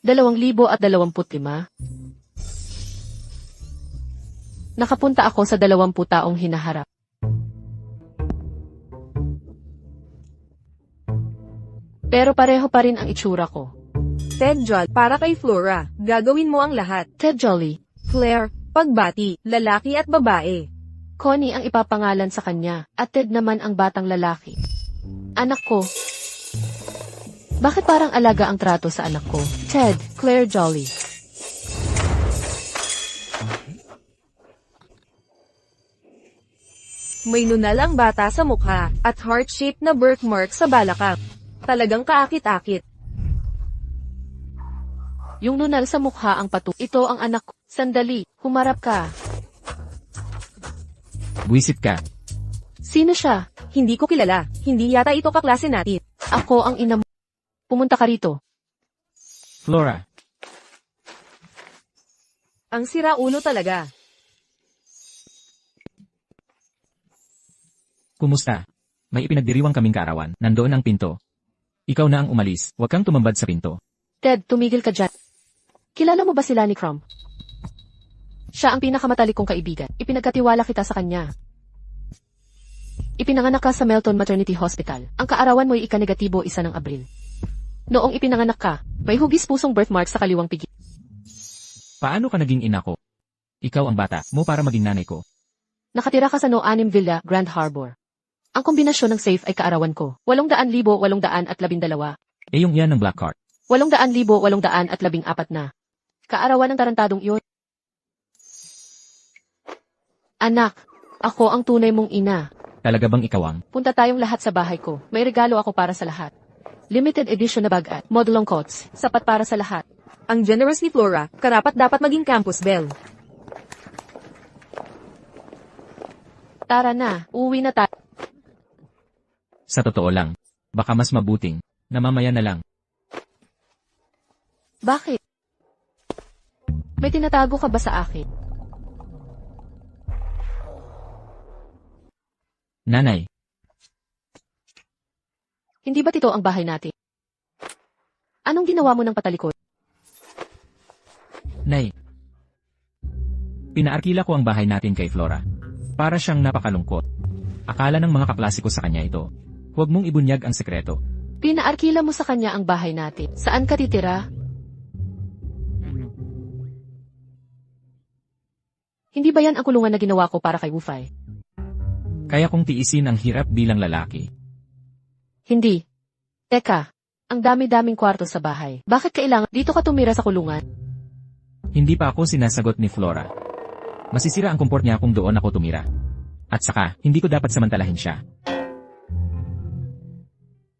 2025. Nakapunta ako sa 20 taong hinaharap. Pero pareho pa rin ang itsura ko. Ted Jolly, para kay Flora, gagawin mo ang lahat. Ted Jolly, Claire, pagbati, lalaki at babae. Connie ang ipapangalan sa kanya, at Ted naman ang batang lalaki. Anak ko. Bakit parang alaga ang trato sa anak ko? Ted, Claire Jolly. May nunal ang bata sa mukha, at heart-shaped na birthmark sa balakang. Talagang kaakit-akit. Yung nunal sa mukha ang patu. Ito ang anak ko. Sandali, humarap ka. Buwisit ka. Sino siya? Hindi ko kilala. Hindi yata ito kaklase natin. Ako ang ina mo. Pumunta ka rito. Flora. Ang siraulo talaga. Kumusta? May ipinagdiriwang kaming kaarawan. Nandoon ang pinto. Ikaw na ang umalis. Huwag kang tumambad sa pinto. Ted, tumigil ka dyan. Kilala mo ba sila ni Crumb? Siya ang pinakamatalik kong kaibigan. Ipinagkatiwala kita sa kanya. Ipinanganak ka sa Melton Maternity Hospital. Ang kaarawan mo'y ika-negatibo 1 ng Abril. Noong ipinanganak ka, may hugis pusong birthmark sa kaliwang pigi. Paano ka naging ina ko? Ikaw ang bata mo para maging nanay ko. Nakatira ka sa No 6 Villa, Grand Harbor. Ang kombinasyon ng safe ay kaarawan ko. 800,812. Yung yan ng black card. 800,814 na. Kaarawan ng tarantadong iyon. Anak, ako ang tunay mong ina. Talaga bang ikaw ang? Punta tayong lahat sa bahay ko. May regalo ako para sa lahat. Limited edition na bag at modulong coats. Sapat para sa lahat. Ang generous ni Flora, karapat dapat maging campus belle. Tara na, uuwi na tayo. Sa totoo lang. Baka mas mabuting. Na mamaya na lang. Bakit? May tinatago ka ba sa akin? Nanay. Hindi ba ito ang bahay natin? Anong ginawa mo ng patalikod? Nay. Pinaarkila ko ang bahay natin kay Flora. Para siyang napakalungkot. Akala ng mga kaklase ko sa kanya ito. Huwag mong ibunyag ang sekreto. Pinaarkila mo sa kanya ang bahay natin. Saan ka titira? Hindi ba yan ang kulungan na ginawa ko para kay Wufai? Kaya kong tiisin ang hirap bilang lalaki. Hindi. Teka, ang dami-daming kwarto sa bahay. Bakit kailangan dito ka tumira sa kulungan? Hindi pa ako sinasagot ni Flora. Masisira ang kumport niya kung doon ako tumira. At saka, hindi ko dapat samantalahin siya.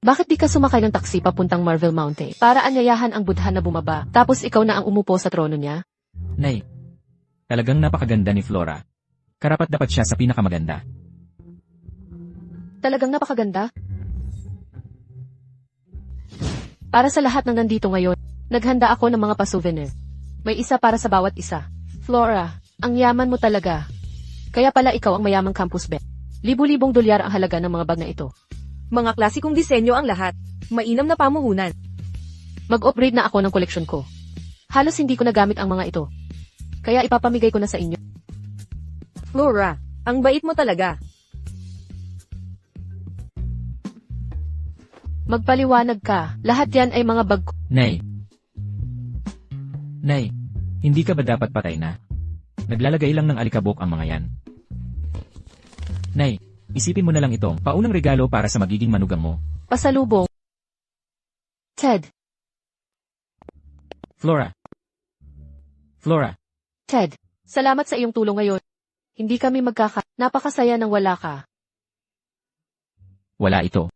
Bakit di ka sumakay ng taksi papuntang Marvel Mountain para anyayahan ang Budha na bumaba, tapos ikaw na ang umupo sa trono niya? Nay, talagang napakaganda ni Flora. Karapat dapat siya sa pinakamaganda. Talagang napakaganda? Para sa lahat ng nandito ngayon, naghanda ako ng mga pa-souvenir. May isa para sa bawat isa. Flora, ang yaman mo talaga. Kaya pala ikaw ang mayamang campus belle. Libu-libong dolyar ang halaga ng mga bag na ito. Mga klasikong disenyo ang lahat. Mainam na pamuhunan. Mag-upgrade na ako ng koleksyon ko. Halos hindi ko nagamit ang mga ito. Kaya ipapamigay ko na sa inyo. Flora, ang bait mo talaga. Magpaliwanag ka. Lahat yan ay mga bag ko. Nay. Nay, hindi ka ba dapat patay na? Naglalagay lang ng alikabok ang mga yan. Nay, isipin mo na lang itong paunang regalo para sa magiging manugang mo. Pasalubong. Ted. Flora. Flora. Ted, salamat sa iyong tulong ngayon. Hindi kami napakasaya nang wala ka. Wala ito.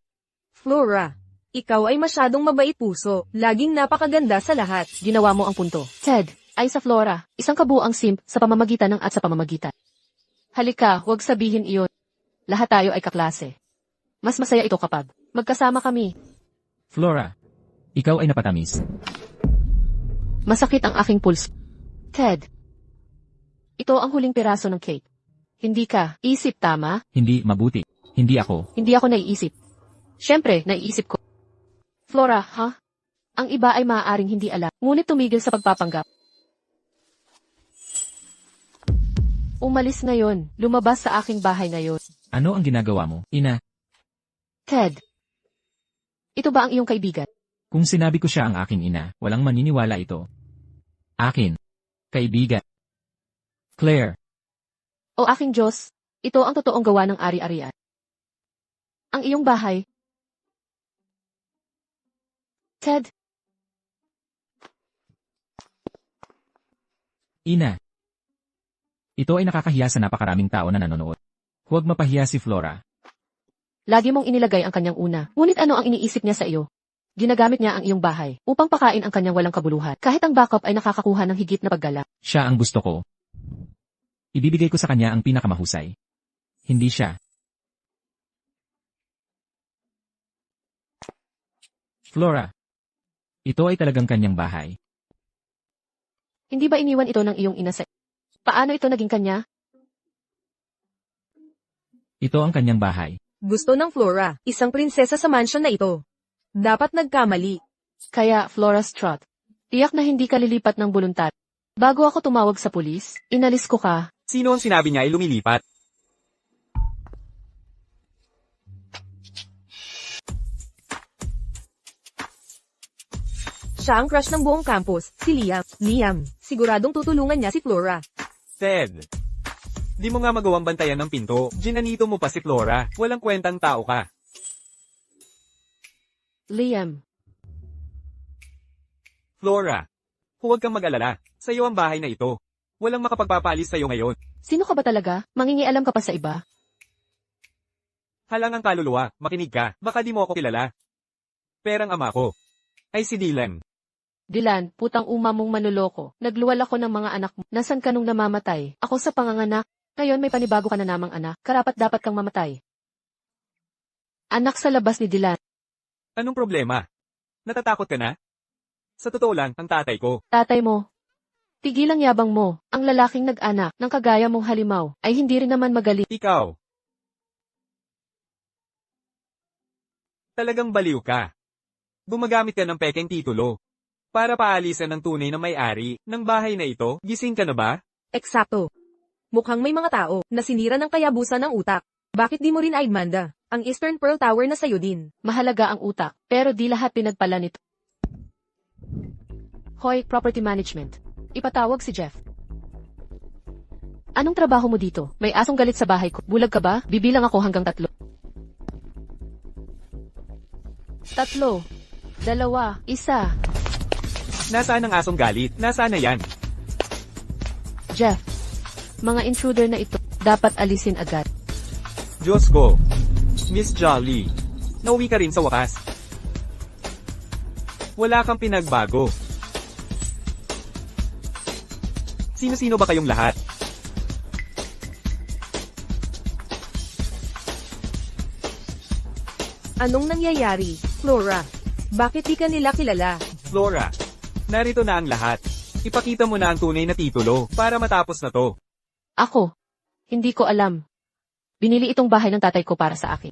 Flora, ikaw ay masyadong mabait puso. Laging napakaganda sa lahat. Ginawa mo ang punto. Ted, ay sa Flora, isang kabuuang simp sa pamamagitan ng at sa pamamagitan. Halika, huwag sabihin iyon. Lahat tayo ay kaklase. Mas masaya ito kapag magkasama kami. Flora, ikaw ay napatamis. Masakit ang aking pulse. Ted, ito ang huling piraso ng cake. Hindi ka isip, tama? Hindi mabuti. Hindi ako. Hindi ako naiisip. Siyempre, naiisip ko. Flora, ha? Ang iba ay maaaring hindi alam, ngunit tumigil sa pagpapanggap. Umalis ngayon, lumabas sa aking bahay ngayon. Ano ang ginagawa mo, ina? Ted, ito ba ang iyong kaibigan? Kung sinabi ko siya ang aking ina, walang maniniwala ito. Akin. Kaibigan. Claire. O aking Diyos, ito ang totoong gawa ng ari-arian. Ang iyong bahay. Ted, Ina. Ito ay nakakahiya sa napakaraming tao na nanonood. Huwag mapahiya si Flora. lagi mong inilagay ang kanyang una. Ngunit ano ang iniisip niya sa iyo? Ginagamit niya ang iyong bahay upang pakain ang kanyang walang kabuluhan. Kahit ang backup ay nakakakuha ng higit na paggala. Siya ang gusto ko. Ibibigay ko sa kanya ang pinakamahusay. Hindi siya. Flora. Ito ay talagang kanyang bahay. Hindi ba iniwan ito ng iyong ina sa... Paano ito naging kanya? Ito ang kanyang bahay. Gusto ng Flora, isang prinsesa sa mansion na ito. Dapat nagkamali. Kaya, Flora Strut, tiyak na hindi ka lilipat ng buluntad. Bago ako tumawag sa pulis, inalis ko ka. Sino ang sinabi niya ay lumilipat? Siya ang crush ng buong campus, si Liam. Liam, siguradong tutulungan niya si Flora. Ted. Di mo nga magawang bantayan ng pinto. Ginanito mo pa si Flora. Walang kwentang tao ka. Liam, Flora. Huwag kang mag-alala. Sa iyo ang bahay na ito. Walang makapagpapaalis sa iyo ngayon. sino ka ba talaga? Mangingialam ka pa sa iba? Halang ang kaluluwa. Makinig ka. Baka di mo ako kilala. Perang ama ko ay si Dylan. Dylan, putang uma mong manloloko. Nagluwal ako ng mga anak mo. Nasaan ka nung namamatay? Ako sa panganganak. Ngayon may panibago ka na namang anak. Karapat dapat kang mamatay. Anak sa labas ni Dylan. Anong problema? Natatakot ka na? Sa totoo lang, ang tatay ko. Tatay mo. Tigilang yabang mo. Ang lalaking nag-anak ng kagaya mong halimaw ay hindi rin naman magaling. Ikaw. Talagang baliw ka. Gumagamit ka ng pekeng titulo. Para paalisan ng tunay na may-ari ng bahay na ito. Gising ka na ba? Eksakto. Mukhang may mga tao na sinira ng kayabusan ng utak. Bakit di mo rin Aigmanda? Ang Eastern Pearl Tower na sayo din. Mahalaga ang utak, pero di lahat pinagpala nito. Hoy, Property Management. Ipatawag si Jeff. Anong trabaho mo dito? May asong galit sa bahay ko. Bulag ka ba? Bibilang ako hanggang 3. 3, 2, 1. Nasaan ang asong galit? Nasaan na yan? Jeff, mga intruder na ito, dapat alisin agad. Diyos ko. Miss Jolly. Nauwi ka rin sa wakas. Wala kang pinagbago. Sino-sino ba kayong lahat? Anong nangyayari, Flora? Bakit di ka nila kilala? Flora. Narito na ang lahat. Ipakita mo na ang tunay na titulo para matapos na to. Ako, hindi ko alam. Binili itong bahay ng tatay ko para sa akin.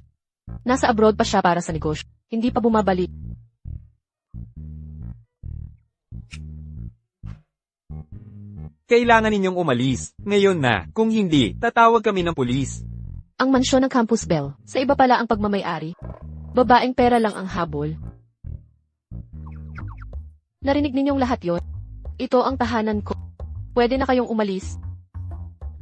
Nasa abroad pa siya para sa negosyo. Hindi pa bumabalik. Kailangan ninyong umalis. Ngayon na. Kung hindi, tatawag kami ng pulis. Ang mansyon ng Campus Bell, sa iba pala ang pagmamayari. Babaeng pera lang ang habol. Narinig ninyong lahat yon? Ito ang tahanan ko. Pwede na kayong umalis.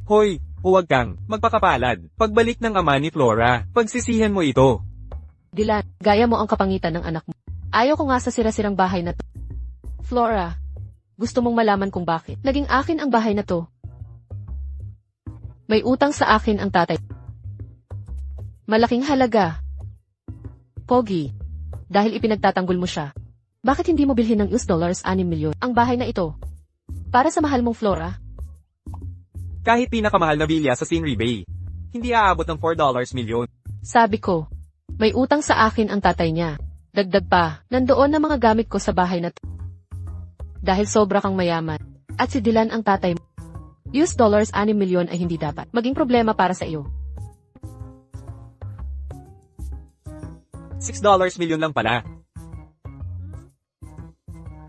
Hoy, huwag kang magpakapalad. Pagbalik ng ama ni Flora, pagsisihan mo ito. Dylan, gaya mo ang kapangitan ng anak mo. Ayaw ko nga sa sira-sirang bahay na to. Flora, gusto mong malaman kung bakit naging akin ang bahay na to. May utang sa akin ang tatay. Malaking halaga. Pogi, dahil ipinagtatanggol mo siya. Bakit hindi mo bilhin ng $6 milyon ang bahay na ito? Para sa mahal mong Flora? Kahit pinakamahal na bilya sa Stingray Bay, hindi aabot ng $4 milyon. Sabi ko, may utang sa akin ang tatay niya. Dagdag pa, nandoon na mga gamit ko sa bahay na to. Dahil sobra kang mayaman, at si Dylan ang tatay mo. $6 milyon ay hindi dapat maging problema para sa iyo. $6 milyon lang pala.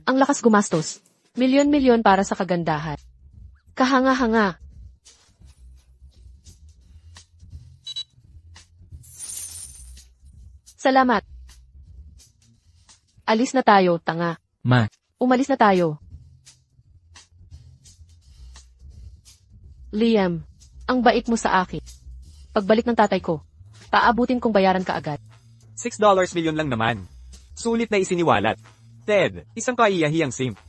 Ang lakas gumastos. Milyon-milyon para sa kagandahan. Kahanga-hanga. Salamat. Alis na tayo, tanga. Ma, Umalis na tayo. Liam, ang bait mo sa akin. Pagbalik ng tatay ko, paabutin kong bayaran ka agad. $6 milyon lang naman. Sulit na isiniwalat. Ted, isang kaiyahiyang simp.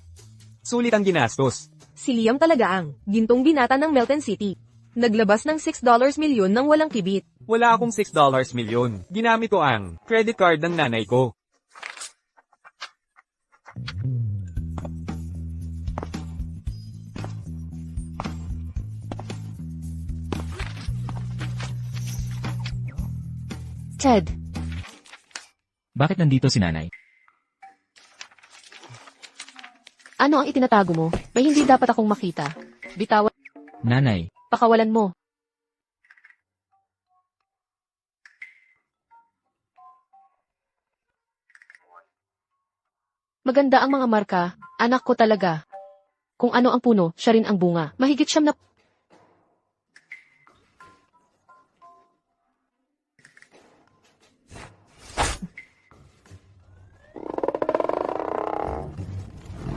Sulit ang ginastos. Si Liam talaga ang gintong binata ng Melton City. Naglabas ng $6 milyon nang walang kibit. Wala akong $6 milyon. Ginamit ko ang credit card ng nanay ko. Ted, bakit nandito si nanay? ano ang itinatago mo? May hindi dapat akong makita. Bitawan, Nanay, pakawalan mo. Maganda ang mga marka, anak ko talaga. Kung ano ang puno, siya rin ang bunga. Mahigit siyam na...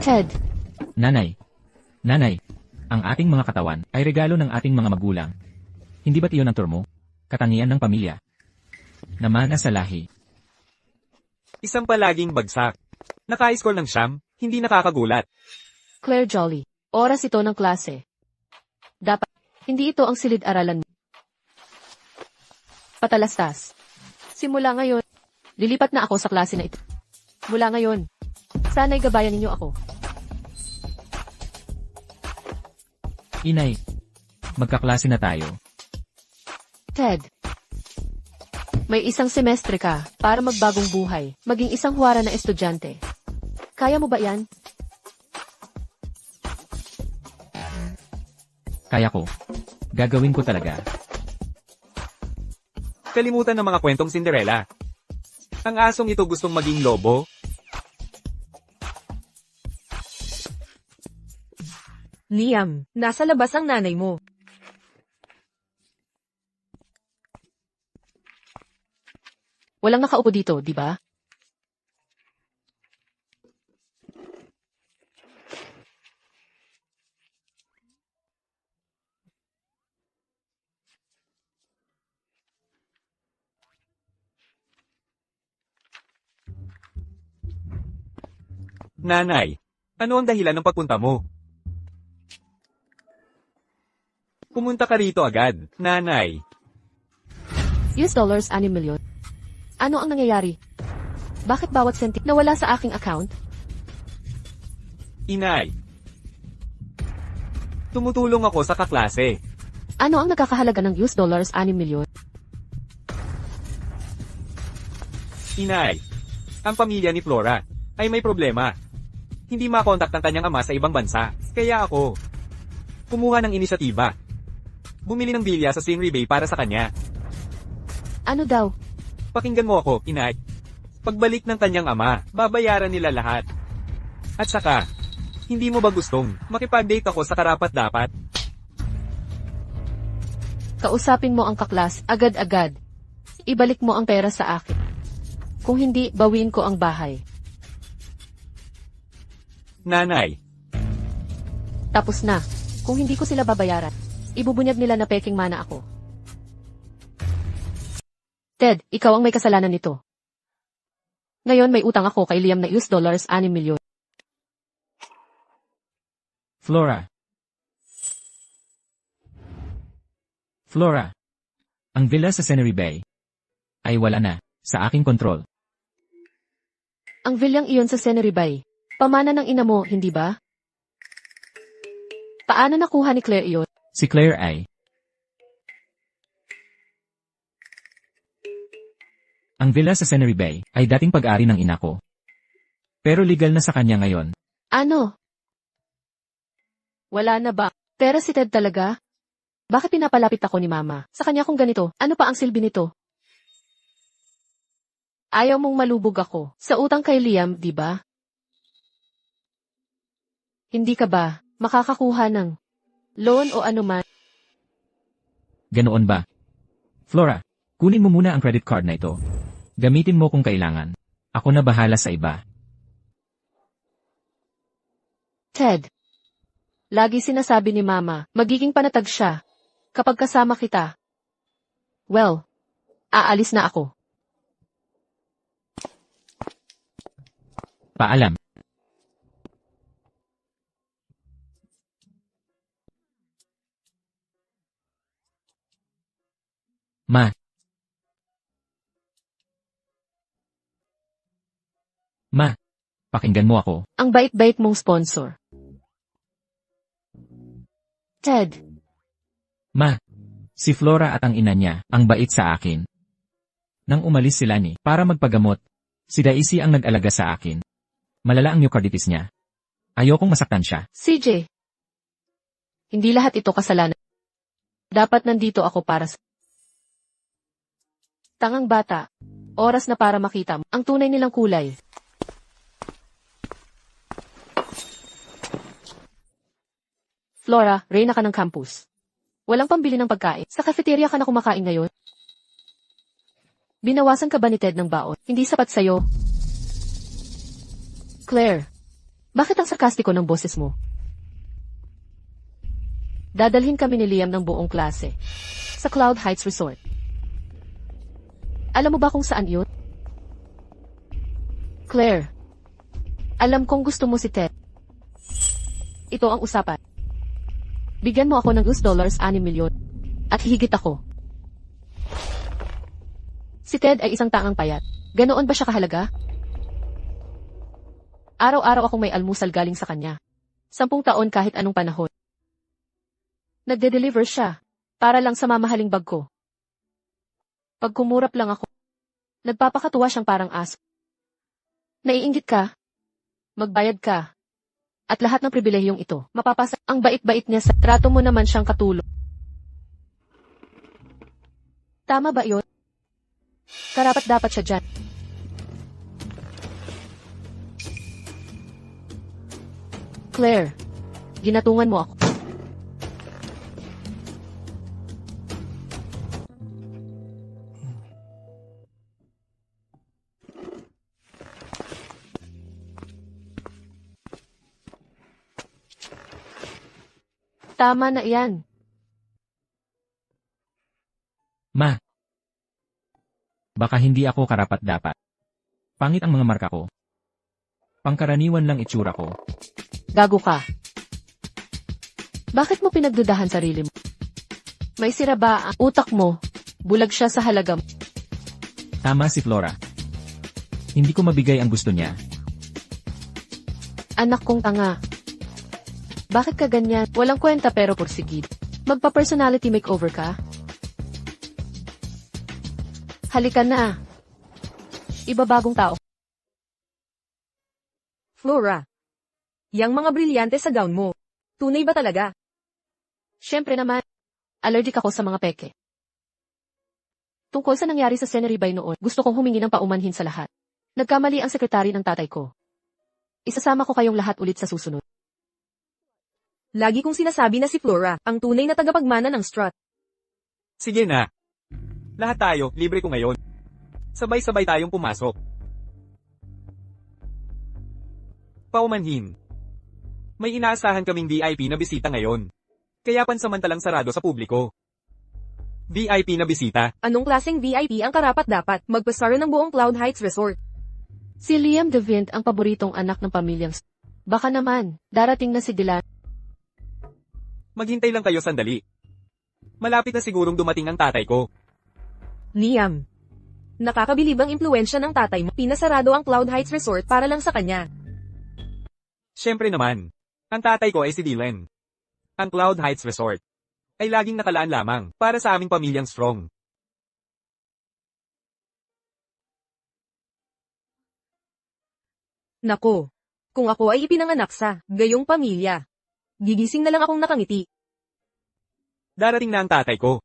Ted, nanay, nanay, ang ating mga katawan ay regalo ng ating mga magulang. Hindi ba't iyon ang turmo? Katangian ng pamilya. Namana sa lahi. Isang palaging bagsak. Naka-score ng siyam, hindi nakakagulat. Claire Jolly, oras ito ng klase. Dapat, hindi ito ang silid-aralan mo. Patalastas. Simula ngayon, lilipat na ako sa klase na ito. Mula ngayon, sana'y gabayan ninyo ako. Inay, magkaklase na tayo. Ted, may isang semestre ka para magbagong buhay, maging isang huwara na estudyante. Kaya mo ba yan? Kaya ko. Gagawin ko talaga. Kalimutan ng mga kwentong Cinderella. Ang asong ito gustong maging lobo. Liam, nasa labas ang nanay mo. Walang nakaupo dito, di ba? Nanay, ano ang dahilan ng pagpunta mo? Pumunta ka rito agad, nanay. $6 milyon. Ano ang nangyayari? Bakit bawat senti nawala sa aking account? Inay. Tumutulong ako sa kaklase. Ano ang nakakahalaga ng $6 milyon? Inay. Ang pamilya ni Flora ay may problema. Hindi makontak ang kanyang ama sa ibang bansa. Kaya ako kumuha ng inisyatiba. Bumili ng bilya sa Stingray Bay para sa kanya. Ano daw? Pakinggan mo ako, inay. Pagbalik ng kanyang ama, babayaran nila lahat. At saka, hindi mo ba gustong makipag-date ako sa karapat-dapat? Kausapin mo ang kaklas, agad-agad. Ibalik mo ang pera sa akin. Kung hindi, bawiin ko ang bahay. Nanay, Tapos na. Kung hindi ko sila babayaran, ibubunyag nila na peking mana ako. Ted, ikaw ang may kasalanan nito. Ngayon may utang ako kay Liam na $6 milyon. Flora. Flora. Ang villa sa Scenery Bay ay wala na sa aking kontrol. Ang vilyang iyon sa Scenery Bay. Pamana ng ina mo, hindi ba? Paano nakuha ni Claire iyon? Si Claire ay ang villa sa Scenery Bay ay dating pag-ari ng ina ko. Pero legal na sa kanya ngayon. Ano? Wala na ba? Pero si Ted talaga? Bakit pinapalapit ako ni Mama? Sa kanya kung ganito, ano pa ang silbi nito? Ayaw mong malubog ako sa utang kay Liam, di ba? Hindi ka ba makakakuha ng loan o anuman? Ganoon ba? Flora, kunin mo muna ang credit card na ito. Gamitin mo kung kailangan. Ako na bahala sa iba. Ted. Lagi sinasabi ni Mama, magiging panatag siya kapag kasama kita. Well, aalis na ako. Paalam. Ma. Ma, pakinggan mo ako. Ang bait-bait mong sponsor. Ted, Ma, si Flora at ang ina niya, ang bait sa akin. Nang umalis sila ni, para magpagamot, si Daisy ang nag-alaga sa akin. Malala ang myocarditis niya. Ayokong masaktan siya. CJ. Hindi lahat ito kasalanan. Dapat nandito ako para sa tangang bata. Oras na para makita mo ang tunay nilang kulay. Flora, reyna ka ng campus. Walang pambili ng pagkain. Sa cafeteria ka na kumakain ngayon. Binawasan ka ba ni Ted ng baon? Hindi sapat sa'yo. Claire, bakit ang sarkastiko ng boses mo? Dadalhin kami ni Liam ng buong klase sa Cloud Heights Resort. Alam mo ba kung saan yun? Claire, alam kong gusto mo si Ted. Ito ang usapan. Bigyan mo ako ng $6 milyon. At higit ako. Si Ted ay isang tangang payat. Ganoon ba siya kahalaga? Araw-araw akong may almusal galing sa kanya. 10 taon kahit anong panahon. Nagde-deliver siya. Para lang sa mamahaling bag ko. Pag kumurap lang ako, nagpapakatuwa siyang parang aso. Naiinggit ka? Magbayad ka. At lahat ng pribilehiyong ito, mapapasa. Ang bait-bait niya sa trato mo naman siyang katulong. Tama ba yun? Karapat-dapat siya dyan. Claire, ginatungan mo ako. Tama na yan. Ma. Baka hindi ako karapat-dapat. Pangit ang mga marka ko. Pangkaraniwan lang itsura ko. Gago ka. Bakit mo pinagdudahan sarili mo? May sira ba ang utak mo? Bulag siya sa halaga mo. Tama si Flora. Hindi ko mabigay ang gusto niya. Anak kong tanga. Bakit ka ganyan? Walang kwenta pero porsigid. Magpa-personality makeover ka? Halika na. Ibabagong tao. Flora. Yang mga brilyante sa gown mo. Tunay ba talaga? Siyempre naman. Allergic ako sa mga peke. Tungkol sa nangyari sa scenery by noon, gusto kong humingi ng paumanhin sa lahat. Nagkamali ang sekretary ng tatay ko. Isasama ko kayong lahat ulit sa susunod. Lagi kong sinasabi na si Flora, ang tunay na tagapagmana ng strut. Sige na. Lahat tayo, libre ko ngayon. Sabay-sabay tayong pumasok. Paumanhin. May inaasahan kaming VIP na bisita ngayon. Kaya pansamantalang sarado sa publiko. VIP na bisita. Anong klaseng VIP ang karapat-dapat magpasara ng buong Cloud Heights Resort? Si Liam DeVint ang paboritong anak ng pamilyang baka naman, darating na si Dylan. Maghintay lang kayo sandali. Malapit na sigurong dumating ang tatay ko. Liam. Nakakabilib ang impluensya ng tatay mo. Pinasarado ang Cloud Heights Resort para lang sa kanya. Siyempre naman. Ang tatay ko ay si Dylan. Ang Cloud Heights Resort ay laging nakalaan lamang para sa aming pamilyang strong. Nako. Kung ako ay ipinanganak sa gayong pamilya, gigising na lang akong nakangiti. Darating na ang tatay ko.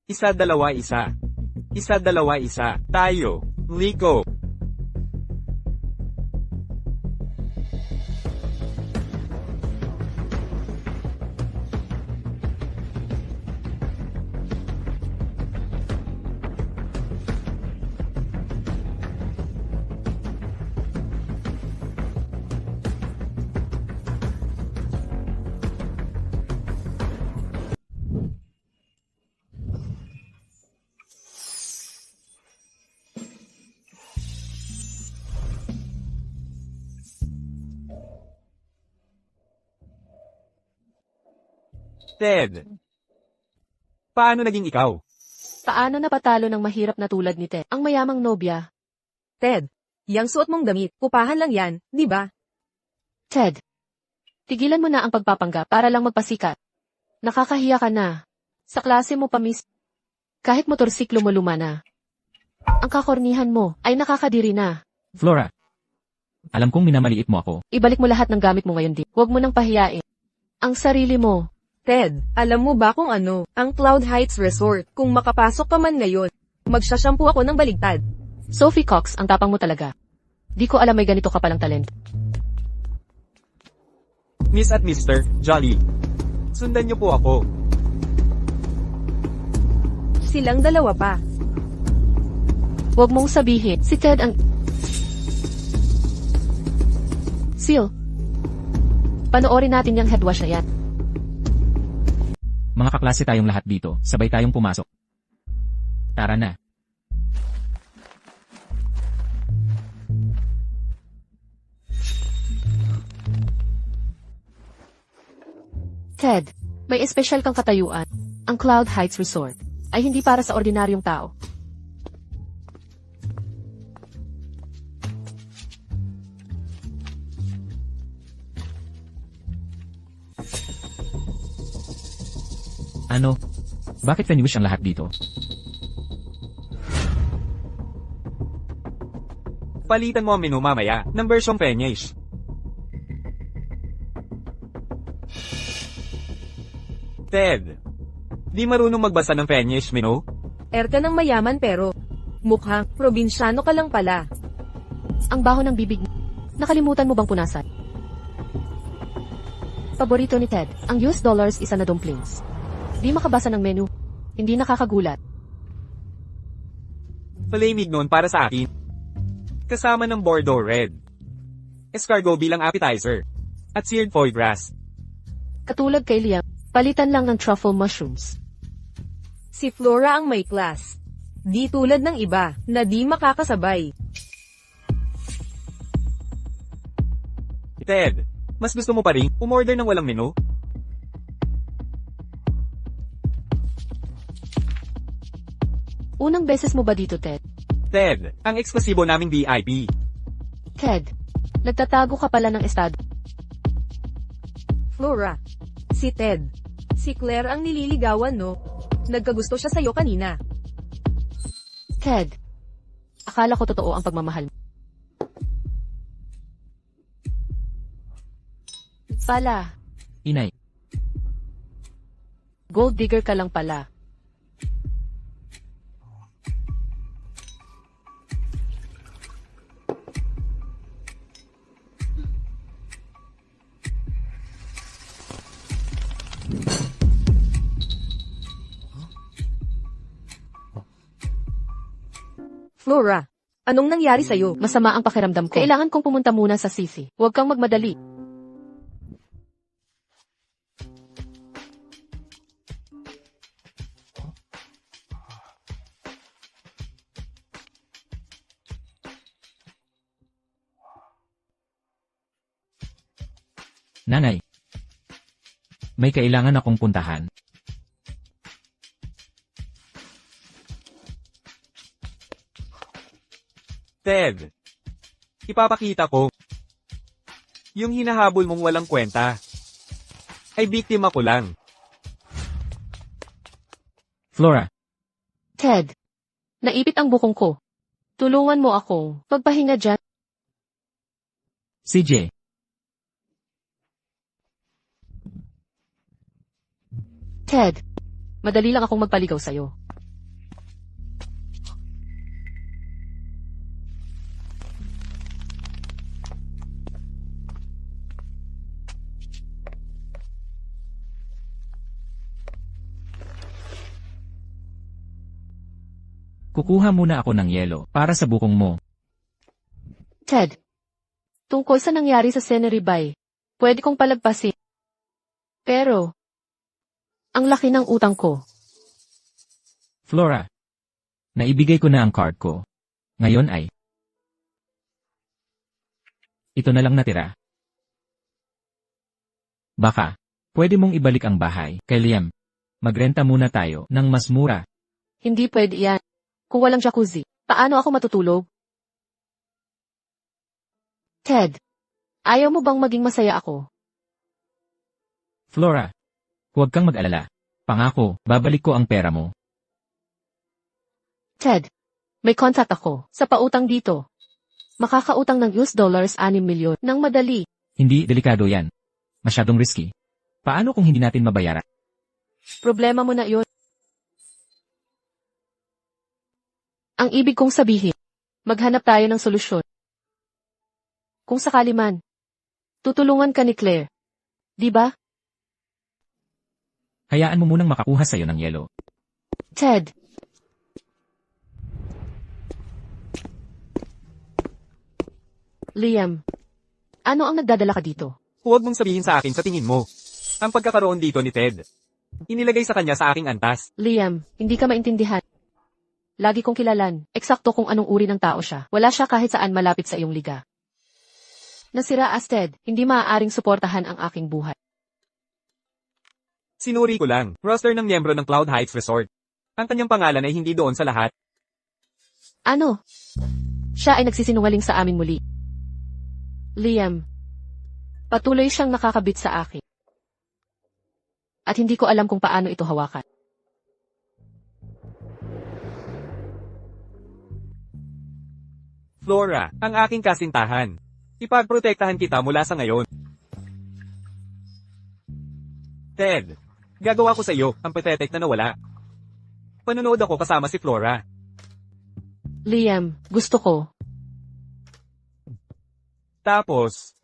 1, 2, 1. 1, 2, 1. Tayo. Liko. Ted. Paano naging ikaw? Paano napatalo ng mahirap na tulad ni Ted, ang mayamang nobya? Ted, yang suot mong damit, upahan lang yan, di ba? Ted, tigilan mo na ang pagpapanggap para lang magpasikat. Nakakahiya ka na. Sa klase mo pa kahit motorsiklo mo luma na. Ang kakornihan mo ay nakakadiri na. Flora. Alam kong minamaliit mo ako. Ibalik mo lahat ng gamit mo ngayon din. Huwag mo nang pahiyain ang sarili mo. Ted, alam mo ba kung ano, ang Cloud Heights Resort, kung makapasok ka man ngayon, magsashampoo ako ng baligtad. Sophie Cox, ang tapang mo talaga. Di ko alam may ganito ka palang talento. Miss at Mr. Jolly. Sundan niyo po ako. Silang dalawa pa. Huwag mong sabihin, si Ted ang... Seal. Panoorin natin yung headwash na yan. Mga kaklase tayong lahat dito, sabay tayong pumasok. Tara na. Ted, may espesyal kang katayuan. Ang Cloud Heights Resort ay hindi para sa ordinaryong tao. Ano? Bakit Fenwish ang lahat dito? Palitan mo ang menu mamaya ng versyong Fennish. Ted, di marunong magbasa ng Fennish menu? Ka ng mayaman pero, mukhang, probinsyano ka lang pala. Ang baho ng bibig. Nakalimutan mo bang punasan? Paborito ni Ted, ang US dollars isa na dumplings. Di makabasa ng menu. Hindi nakakagulat. Palamig noon para sa akin. Kasama ng Bordeaux Red. Escargot bilang appetizer. At seared foie gras. Katulad kay Liam, palitan lang ng truffle mushrooms. Si Flora ang may class. Di tulad ng iba, na di makakasabay. Ted, mas gusto mo pa rin umorder ng walang menu? Unang beses mo ba dito, Ted? Ted, ang eksklusibo naming VIP. Ted, nagtatago ka pala ng estado. Flora. Si Ted. Si Claire ang nililigawan, no? Nagkagusto siya sa'yo kanina. Ted, akala ko totoo ang pagmamahal mo. Pala, Inay. gold digger ka lang pala. Flora. Anong nangyari sa'yo? Masama ang pakiramdam ko. Kailangan kong pumunta muna sa sisi. Huwag kang magmadali. Nanay. May kailangan akong puntahan. Ted, ipapakita ko. Yung hinahabol mong walang kwenta. Ay biktima ko lang. Flora. Ted, naipit ang bukong ko. Tulungan mo ako. Magpahinga dyan. CJ. Ted, madali lang akong magpaligaw sa'yo. Kukuha muna ako ng yelo para sa bukong mo. Ted, tungkol sa nangyari sa Scenery Bay, pwede kong palagpasin. Pero, ang laki ng utang ko. Flora. Naibigay ko na ang card ko. Ngayon ay ito na lang natira. Baka, Pwede mong ibalik ang bahay, kay Liam. Magrenta muna tayo ng mas mura. Hindi pwede yan. Kung walang jacuzzi, paano ako matutulog? Ted, ayaw mo bang maging masaya ako? Flora, huwag kang mag-alala. Pangako, babalik ko ang pera mo. Ted, may contact ako sa pautang dito. Makakautang ng $6 milyon ng madali. Hindi delikado yan. Masyadong risky. Paano kung hindi natin mabayaran? Problema mo na yun. Ang ibig kong sabihin, maghanap tayo ng solusyon. Kung sakali man, tutulungan ka ni Claire. Di ba? Hayaan mo munang makakuha sa'yo ng yelo. Ted. Liam, ano ang nagdadala ka dito? Huwag mong sabihin sa akin sa tingin mo. Ang pagkakaroon dito ni Ted. Inilagay sa kanya sa aking antas. Liam, hindi ka maintindihan. Lagi kong kilalan, eksakto kung anong uri ng tao siya. Wala siya kahit saan malapit sa iyong liga. Nasira as Ted, hindi maaaring suportahan ang aking buhay. Sinuri ko lang, roster ng miyembro ng Cloud Heights Resort. Ang kanyang pangalan ay hindi doon sa lahat. Ano? Siya ay nagsisinungaling sa amin muli. Liam, patuloy siyang nakakabit sa akin. At hindi ko alam kung paano ito hawakan. Flora, ang aking kasintahan. Ipagprotektahan kita mula sa ngayon. Ted, gagawa ko sa iyo ang patetek na nawala. Panonood ako kasama si Flora. Liam, gusto ko. Tapos,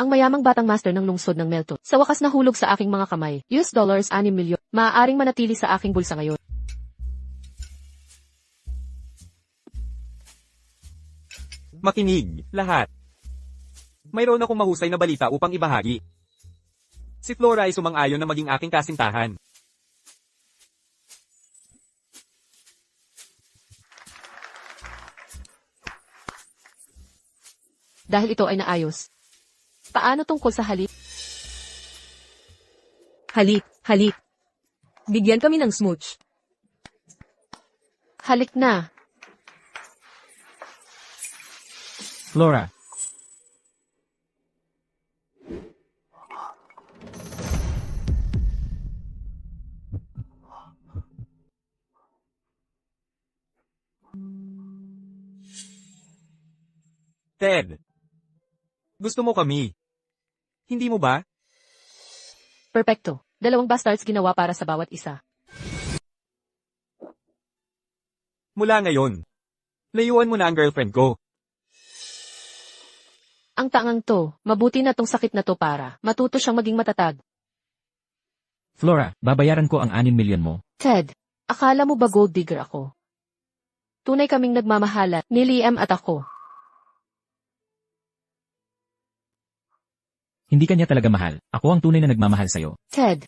Ang mayamang batang master ng lungsod ng Melton. Sa wakas nahulog sa aking mga kamay. $6 milyon. Maaaring manatili sa aking bulsa ngayon. makinig, lahat. Mayroon akong mahusay na balita upang ibahagi. Si Flora ay sumang-ayon na maging aking kasintahan. Dahil ito ay naayos. Paano tungkol sa halik? Halik, halik. Bigyan kami ng smooch. Halik na. Flora, Ted, gusto mo kami? Hindi mo ba? Perpekto. 2 bastards ginawa para sa bawat isa. Mula ngayon, layuan mo na ang girlfriend ko. Ang tangang to, mabuti na tong sakit na to para matuto siyang maging matatag. Flora, babayaran ko ang 6 milyon mo. Ted, akala mo ba gold digger ako? Tunay kaming nagmamahalan, ni Liam at ako. Hindi kanya talaga mahal. Ako ang tunay na nagmamahal sa'yo. Ted,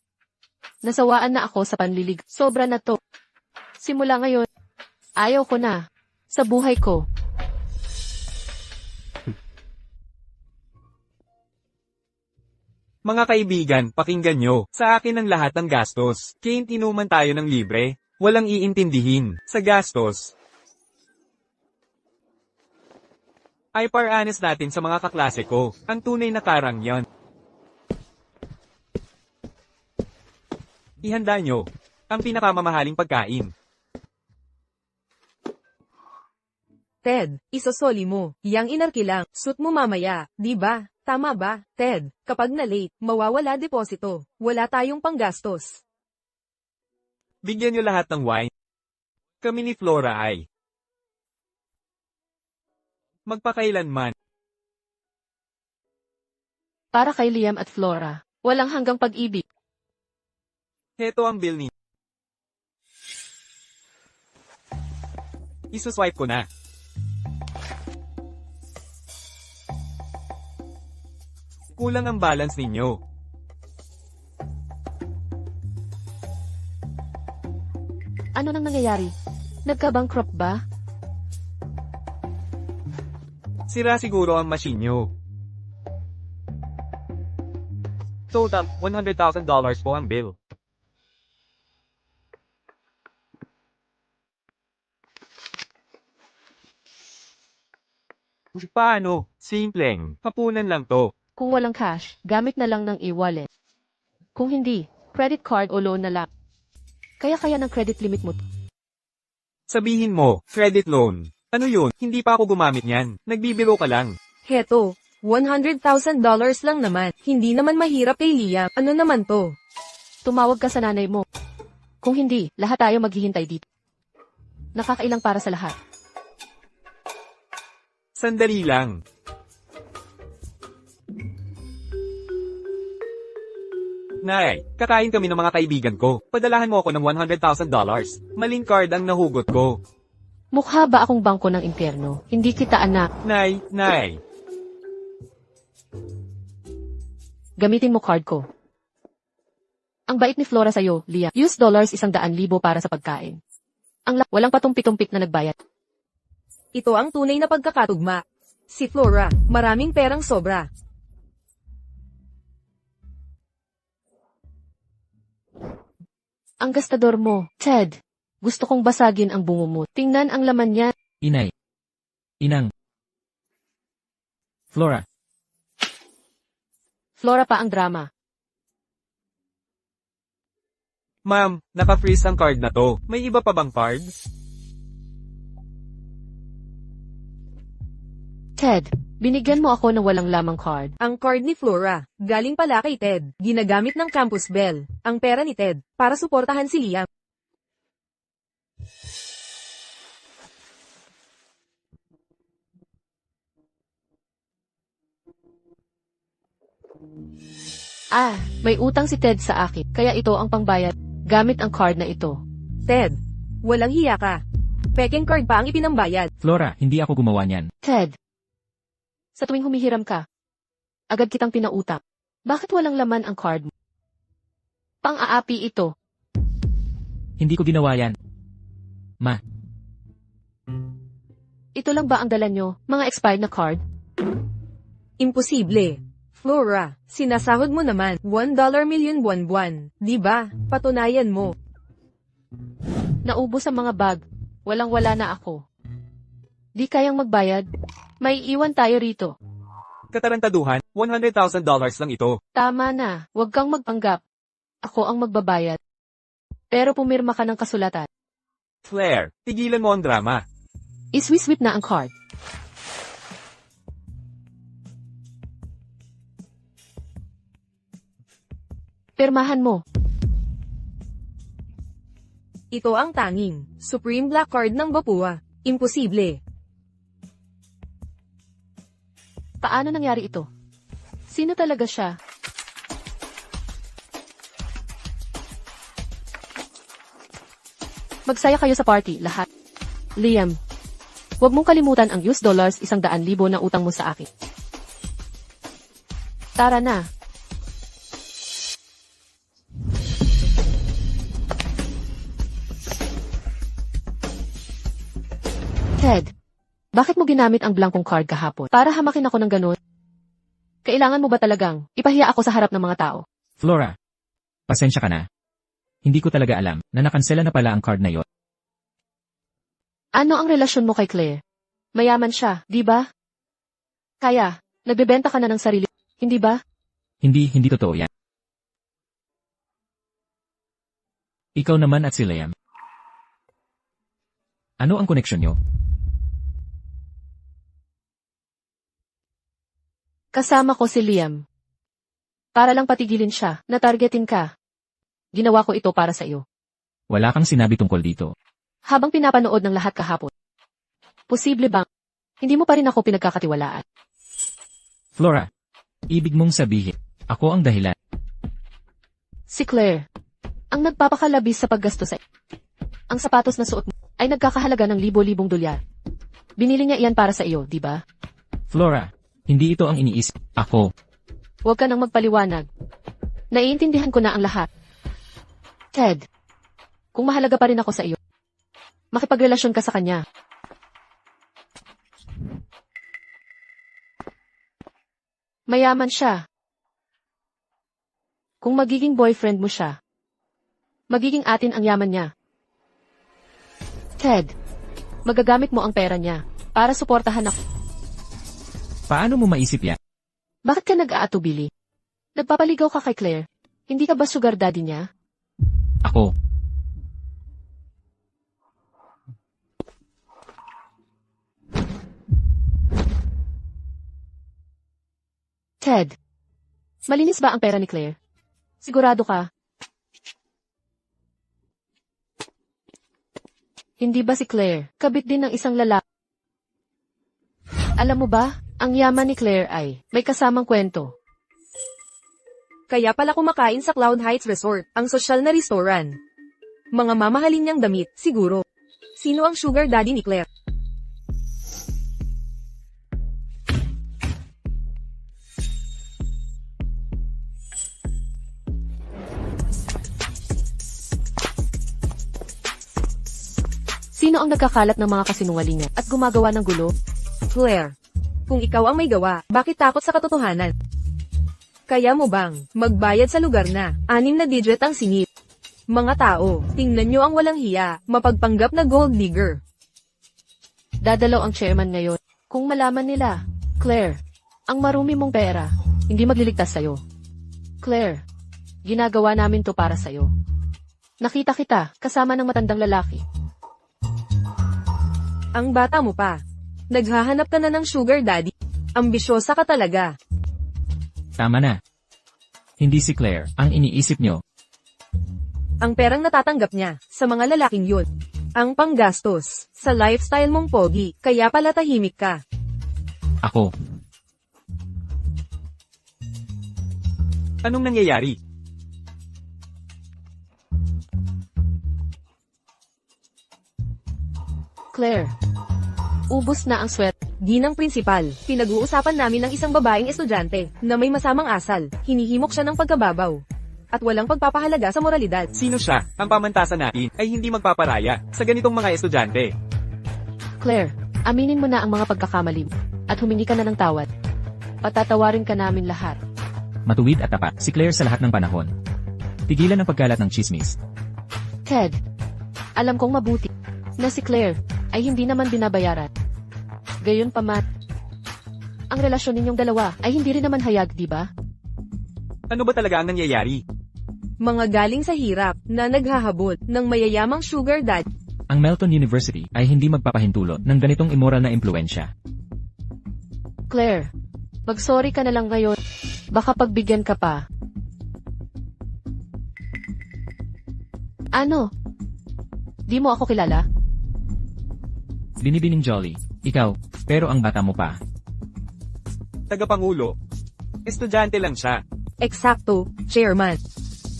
nasawaan na ako sa panlilig. Sobra na to. Simula ngayon, ayaw ko na. Sa buhay ko. Mga kaibigan, pakinggan nyo. Sa akin ang lahat ng gastos. Kaya inuman tayo ng libre. Walang iintindihin. Sa gastos. Ay paranas natin sa mga kaklase ko. Ang tunay na karang yan. Ihanda nyo. Ang pinakamamahaling pagkain. Ted, isosoli mo. Yang inarkilang. Suit mo mamaya. Di ba? Tama ba, Ted? Kapag na-late, mawawala deposito. Wala tayong panggastos. Bigyan nyo lahat ng wine. Kami ni Flora ay magpakailanman. Para kay Liam at Flora, walang hanggang pag-ibig. Heto ang bill ni. Isuswipe ko na. Kulang ang balance ninyo. Ano nang nangyayari? Nagka-bankrupt ba? Sira siguro ang machine nyo. Total, $100,000 po ang bill. Paano? Simpleng. Hapunan lang to. Kung walang cash, gamit na lang ng e-wallet. Kung hindi, credit card o loan na lang. Kaya ng credit limit mo. Sabihin mo, credit loan. Ano yun? Hindi pa ako gumamit niyan. Nagbibiro ka lang. Heto, $100,000 lang naman. Hindi naman mahirap kay Liam. Ano naman to? Tumawag ka sa nanay mo. Kung hindi, lahat tayo maghihintay dito. Nakakailang para sa lahat. Sandali lang. Nay, kakain kami ng mga kaibigan ko. Padalahan mo ako ng $100,000. Maling card ang nahugot ko. Mukha ba akong bangko ng impyerno? Hindi kita anak. Nay. Gamitin mo card ko. Ang bait ni Flora sa'yo, Liam. Use $100,000 para sa pagkain. Walang patumpik-tumpik na nagbayad. Ito ang tunay na pagkakatugma. Si Flora, maraming perang sobra. Ang gastador mo, Ted. Gusto kong basagin ang bungo mo. Tingnan ang laman niya. Inay. Inang. Flora. Flora pa ang drama. Ma'am, naka-freeze ang card na to. May iba pa bang card? Ted, binigyan mo ako ng walang lamang card. Ang card ni Flora, galing pala kay Ted. Ginagamit ng Campus Bell. Ang pera ni Ted, para suportahan si Liam. May utang si Ted sa akin, kaya ito ang pangbayad. Gamit ang card na ito. Ted, walang hiya ka. Peking card pa ang ipinambayad. Flora, hindi ako gumawa niyan. Ted, sa tuwing humihiram ka, agad kitang pinautang. Bakit walang laman ang card mo? Pang-aapi ito. Hindi ko ginawa yan. Ma, Ito lang ba ang dala nyo, mga expired na card? Imposible. Flora, sinasahod mo naman, $1 million buwan-buwan. Di ba? Patunayan mo. Naubos ang mga bag. Walang-wala na ako. Di kayang magbayad? May iwan tayo rito. Katarantaduhan, $100,000 lang ito. Tama na, huwag kang magpanggap. Ako ang magbabayad. Pero pumirma ka ng kasulatan. Claire, tigilan mo ang drama. Iswiswip na ang card. Pirmahan mo. Ito ang tanging, Supreme Black Card ng Bapua. Imposible. Paano nangyari ito? Sino talaga siya? Magsaya kayo sa party, lahat. Liam, huwag mong kalimutan ang $100,000 na utang mo sa akin. Tara na. Ted, bakit mo ginamit ang blankong card kahapon? Para hamakin ako ng ganun? Kailangan mo ba talagang ipahiya ako sa harap ng mga tao? Flora. Pasensya ka na. Hindi ko talaga alam na nakansela na pala ang card na yon. Ano ang relasyon mo kay Claire? Mayaman siya, di ba? Kaya, nagbebenta ka na ng sarili, hindi ba? Hindi totoo yan. Ikaw naman at si Liam. Ano ang koneksyon nyo? Kasama ko si Liam. Para lang patigilin siya, natargetin ka. Ginawa ko ito para sa iyo. Wala kang sinabi tungkol dito. Habang pinapanood ng lahat kahapon. Posible bang, hindi mo pa rin ako pinagkakatiwalaan? Flora, ibig mong sabihin, ako ang dahilan. Si Claire, ang nagpapakalabis sa paggasto sa ang sapatos na suot mo ay nagkakahalaga ng libo-libong dolyar. Binili niya iyan para sa iyo, di ba? Flora, hindi ito ang iniisip. Ako. Huwag ka nang magpaliwanag. Naiintindihan ko na ang lahat. Ted, kung mahalaga pa rin ako sa iyo, makipagrelasyon ka sa kanya. Mayaman siya. Kung magiging boyfriend mo siya, magiging atin ang yaman niya. Ted, magagamit mo ang pera niya para suportahan ako. Paano mo maisip yan? Bakit ka nag-aatubili? Nagpapaligaw ka kay Claire. Hindi ka ba sugar daddy niya? Ako. Ted, malinis ba ang pera ni Claire? Sigurado ka? Hindi ba si Claire, kabit din ng isang lalaki? Alam mo ba, ang yaman ni Claire ay may kasamang kwento. Kaya pala kumakain sa Cloud Heights Resort, ang sosyal na restaurant. Mga mamahalin niyang damit, siguro. Sino ang sugar daddy ni Claire? Sino ang nagkakalat ng mga kasinungalingan at gumagawa ng gulo? Claire. Kung ikaw ang may gawa, bakit takot sa katotohanan? Kaya mo bang magbayad sa lugar na 6 na digit ang singit? Mga tao, tingnan nyo ang walang hiya, mapagpanggap na gold digger. Dadalaw ang chairman ngayon. Kung malaman nila, Claire, ang marumi mong pera, hindi magliligtas sa'yo. Claire, ginagawa namin to para sa'yo. Nakita kita, kasama ng matandang lalaki. Ang bata mo pa. Naghahanap ka na ng sugar daddy. Ambisyosa ka talaga. Tama na. Hindi si Claire ang iniisip nyo. Ang perang natatanggap niya sa mga lalaking yun. Ang panggastos sa lifestyle mong pogi, kaya pala tahimik ka. Ako. Anong nangyayari? Claire, ubos na ang swerte. Di ng prinsipal, pinag-uusapan namin ng isang babaeng estudyante na may masamang asal, hinihimok siya ng pagkababaw. At walang pagpapahalaga sa moralidad. Sino siya? Ang pamantasan natin ay hindi magpaparaya sa ganitong mga estudyante. Claire, aminin mo na ang mga pagkakamali mo at humingi ka na ng tawad. Patatawarin ka namin lahat. Matuwid at tapat si Claire sa lahat ng panahon. Tigilan ang pagkalat ng chismis. Ted, alam kong mabuti na si Claire ay hindi naman binabayaran. Gayunpaman, ang relasyon ninyong dalawa ay hindi rin naman hayag, di ba? Ano ba talaga ang nangyayari? Mga galing sa hirap na naghahabol ng mayayamang sugar daddy. Ang Melton University ay hindi magpapahintulot ng ganitong immoral na impluensya. Claire, mag-sorry ka na lang ngayon. Baka pagbigyan ka pa. Ano? Di mo ako kilala? Binibining Jolly, ikaw, pero ang bata mo pa. Tagapangulo. Estudyante lang siya. Eksakto, chairman.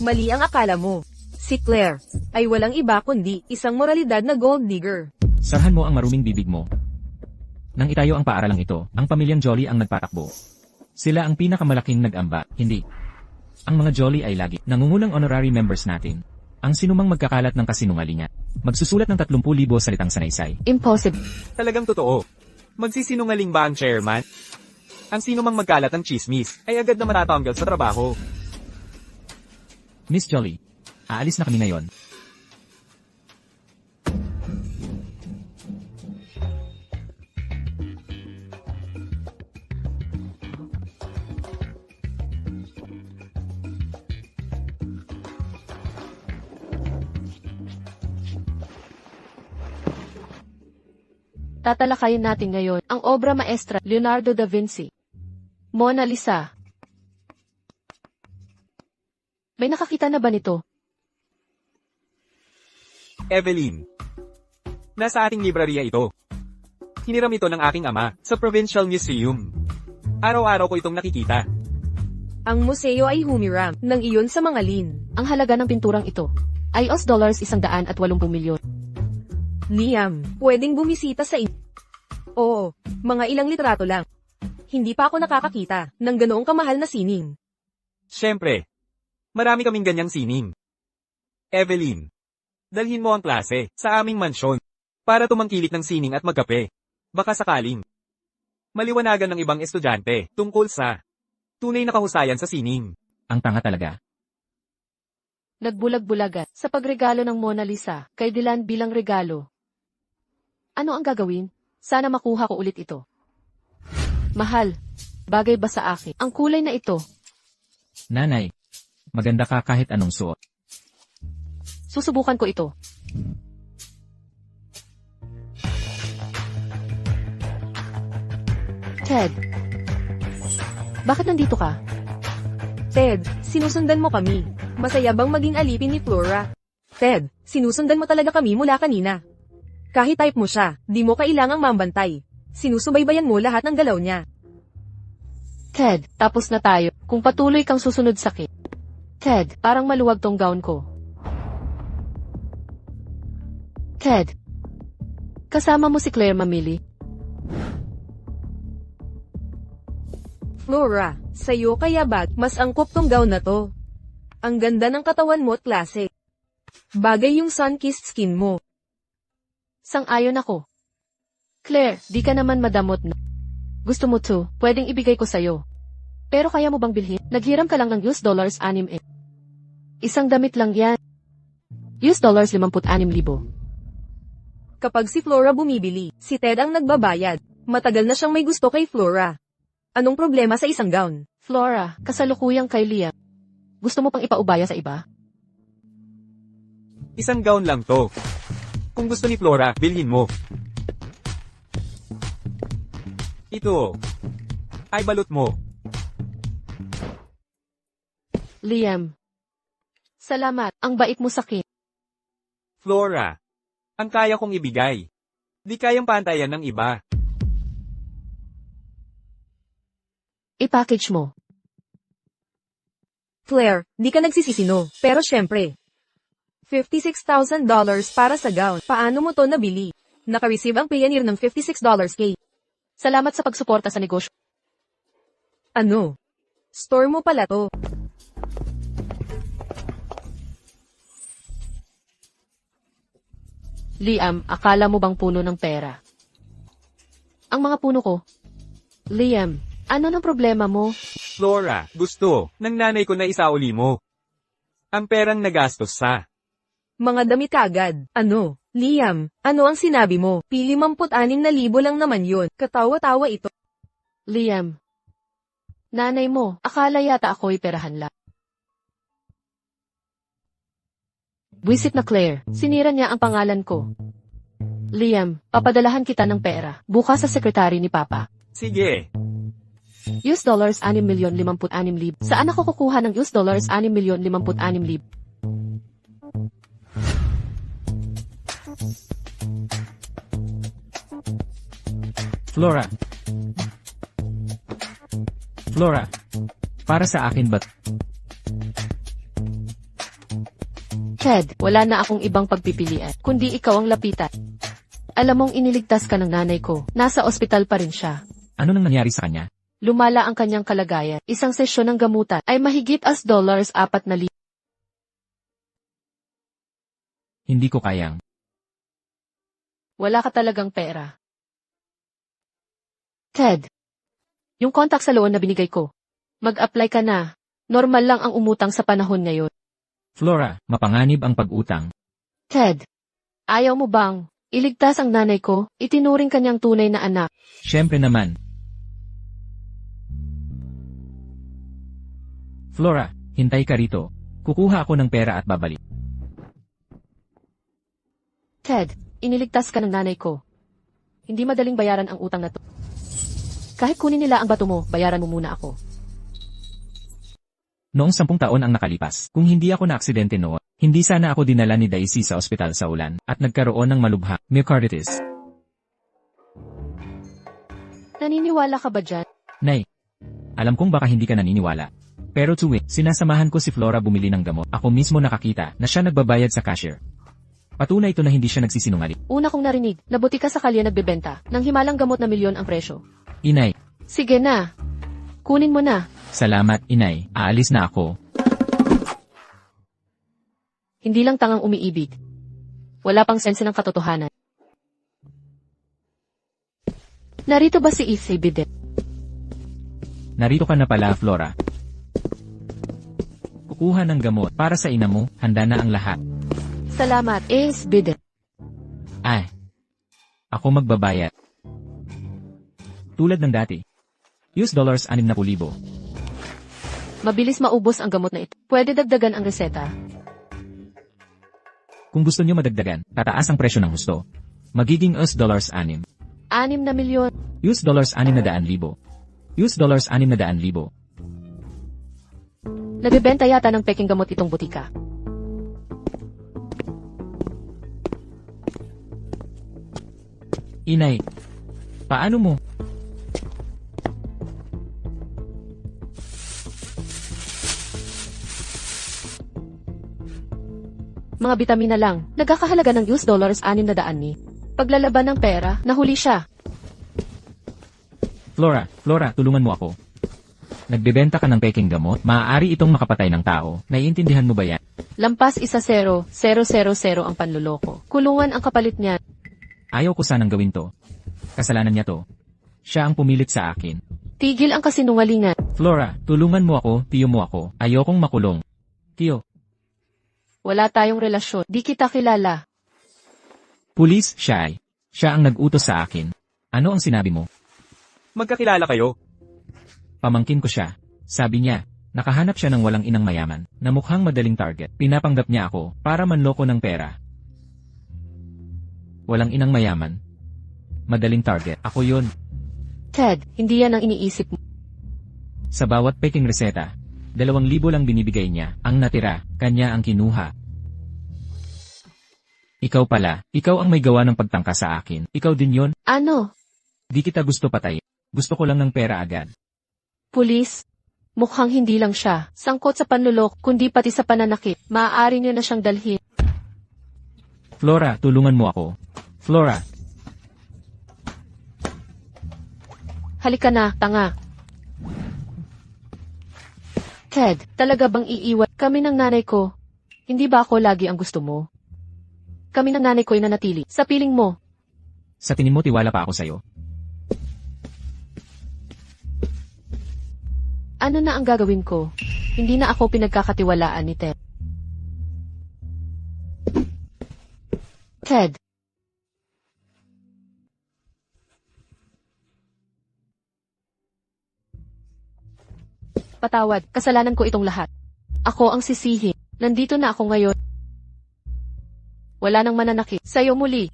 Mali ang akala mo. Si Claire ay walang iba kundi isang moralidad na gold digger. Sarhan mo ang maruming bibig mo. Nang itayo ang paaralang ito, ang pamilyang Jolly ang nagpatakbo. Sila ang pinakamalaking nag-amba, hindi. Ang mga Jolly ay lagi nangungulang honorary members natin. Ang sinumang magkakalat ng kasinungalingan, magsusulat ng 30,000 salitang sanaysay. Impossible. Talagang totoo. Magsisinungaling ba ang chairman? Ang sino mang magkalat ng chismis ay agad na matatanggal sa trabaho. Miss Jolly, aalis na kami ngayon. Tatalakayin natin ngayon ang obra maestra Leonardo da Vinci. Mona Lisa. May nakakita na ba nito? Evelyn. Nasa ating librariya ito. Hiniram ito ng aking ama sa Provincial Museum. Araw-araw ko itong nakikita. Ang museo ay humiram ng iyon sa mga lin. Ang halaga ng pinturang ito ay $180 milyon. Liam, pwedeng bumisita sa inyo. Oo, mga ilang litrato lang. Hindi pa ako nakakakita ng ganoong kamahal na sining. Siyempre. Marami kaming ganyang sining. Evelyn. Dalhin mo ang klase sa aming mansyon para tumangkilik ng sining at magkape. Baka sakaling maliwanagan ng ibang estudyante tungkol sa tunay na kahusayan sa sining. Ang tanga talaga. Nagbulag-bulagan sa pagregalo ng Mona Lisa kay Dylan bilang regalo. Ano ang gagawin? Sana makuha ko ulit ito. Mahal, bagay ba sa akin ang kulay na ito? Nanay, maganda ka kahit anong suot. Susubukan ko ito. Ted, bakit nandito ka? Ted, sinusundan mo kami. Masaya bang maging alipin ni Flora? Ted, sinusundan mo talaga kami mula kanina. Kahit type mo siya, di mo kailangang mambantay. Sinusubaybayan mo lahat ng galaw niya. Ted, tapos na tayo. Kung patuloy kang susunod sa akin. Ted, parang maluwag tong gown ko. Ted, kasama mo si Claire mamili. Flora, sa'yo kaya ba mas angkop tong gown na to? Ang ganda ng katawan mo at klase. Bagay yung sun-kissed skin mo. Sang-ayon ako. Claire, di ka naman madamot na. Gusto mo to, pwedeng ibigay ko sa'yo. Pero kaya mo bang bilhin? Naghiram ka lang ng $6 6,000. Isang damit lang yan. $56,000. Kapag si Flora bumibili, si Ted ang nagbabayad. Matagal na siyang may gusto kay Flora. Anong problema sa isang gown? Flora, kasalukuyang kay Liam. Gusto mo pang ipaubaya sa iba? Isang gown lang to. Kung gusto ni Flora, bilhin mo. Ito. Ay balot mo. Liam. Salamat, ang bait mo sa akin. Flora. Ang kaya kong ibigay. Di kayang pantayan ng iba. I-package mo. Claire, di ka nagsisisi no. Pero syempre. $56,000 para sa gown. Paano mo to nabili? Naka-receive ang Payoneer ng $56K. Salamat sa pagsuporta sa negosyo. Ano? Store mo pala to. Liam, akala mo bang puno ng pera? Ang mga puno ko. Liam, ano ng problema mo? Flora, gusto ng nanay ko na isauli mo. Ang perang nagastos sa. Mga damit kagad. Ano? Liam, ano ang sinabi mo? Pili 56,000 lang naman yun. Katawa-tawa ito. Liam. Nanay mo, akala yata ako'y perahan lang. Buisit na Claire, sinira niya ang pangalan ko. Liam, papadalahan kita ng pera, bukas sa sekretary ni Papa. Sige. $6,656,000. Saan ako kukuha ng $6,656,000? Flora. Flora. Para sa akin ba? Ted, wala na akong ibang pagpipilian, kundi ikaw ang lapitan. Alam mong iniligtas ka ng nanay ko, nasa ospital pa rin siya. Ano nang nangyari sa kanya? Lumala ang kanyang kalagayan. Isang sesyon ng gamutan ay mahigit $4,000. Hindi ko kayang. Wala ka talagang pera. Ted, yung contact sa loan na binigay ko, mag-apply ka na. Normal lang ang umutang sa panahon ngayon. Flora, mapanganib ang pag-utang. Ted, ayaw mo bang iligtas ang nanay ko, itinuring kanyang tunay na anak? Siyempre naman. Flora, hintay ka rito. Kukuha ako ng pera at babalik. Ted, iniligtas ka ng nanay ko. Hindi madaling bayaran ang utang na to. Kahit kunin nila ang bato mo, bayaran mo muna ako. Noong 10 taon ang nakalipas, kung hindi ako na-aksidente noon, hindi sana ako dinala ni Daisy sa ospital sa ulan, at nagkaroon ng malubha, myocarditis. Naniniwala ka ba dyan? Nay, alam kong baka hindi ka naniniwala. Pero tuwing, sinasamahan ko si Flora bumili ng gamot, ako mismo nakakita na siya nagbabayad sa cashier. Patunay ito na hindi siya nagsisinungaling. Una kong narinig, na buti ka sa kalye nagbebenta, ng himalang gamot na milyon ang presyo. Inay, Sige na. Kunin mo na. salamat inay, aalis na ako. Hindi lang tangang umiibig. Wala pang sense ng katotohanan. Narito ba si Ethan Bidet? Narito ka na pala, Flora. Kukuha ng gamot para sa ina mo, handa na ang lahat. Salamat, Ace Bidden. Ay. Ako magbabayad. Tulad ng dati. Use $60,000. Mabilis maubos ang gamot na ito. Pwede dagdagan ang reseta. Kung gusto nyo madagdagan, tataas ang presyo ng husto. Magiging $6. 6 na milyon. Use $600,000. Use $600,000. Nagbebenta yata ng peking gamot itong butika. Inay. Paano mo? Mga bitamina lang. Nagkakahalaga ng $600 ni. Paglalaban ng pera, nahuli siya. Flora, tulungan mo ako. Nagbebenta ka ng peking gamot, maaari itong makapatay ng tao. Naiintindihan mo ba yan? Lampas 10,000 ang panluloko. Kulungan ang kapalit niya. Ayaw ko sanang gawin to. Kasalanan niya to. Siya ang pumilit sa akin. Tigil ang kasinungalingan. Flora, tulungan mo ako, tiyo mo ako. Ayokong makulong. Tiyo, Wala tayong relasyon. Di kita kilala. pulis, siya ay. Siya ang nag-utos sa akin. Ano ang sinabi mo? Magkakilala kayo. Pamangkin ko siya. Sabi niya, nakahanap siya ng walang inang mayaman, na mukhang madaling target. Pinapanggap niya ako, para manloko ng pera. Walang inang mayaman. Madaling target. Ako yun. Ted, hindi yan ang iniisip mo. Sa bawat peking reseta, 2,000 lang binibigay niya. Ang natira, kanya ang kinuha. Ikaw pala, ikaw ang may gawa ng pagtangka sa akin. Ikaw din yon. Ano? Di kita gusto patay. Gusto ko lang ng pera agad. Pulis? Mukhang hindi lang siya. Sangkot sa panlulok, kundi pati sa pananakit. Maaari niya na siyang dalhin. Flora, tulungan mo ako. Flora, Halika na, tanga. Ted, talaga bang iiwan kami ng nanay ko? Hindi ba ako lagi ang gusto mo? Kami ng nanay ko ay nanatili. Sa piling mo, sa tingin mo tiwala pa ako sa'yo. ano na ang gagawin ko? Hindi na ako pinagkakatiwalaan ni Ted. Ted. Patawad, kasalanan ko itong lahat. Ako ang sisihi. Nandito na ako ngayon. Wala nang mananakit. Sa'yo muli.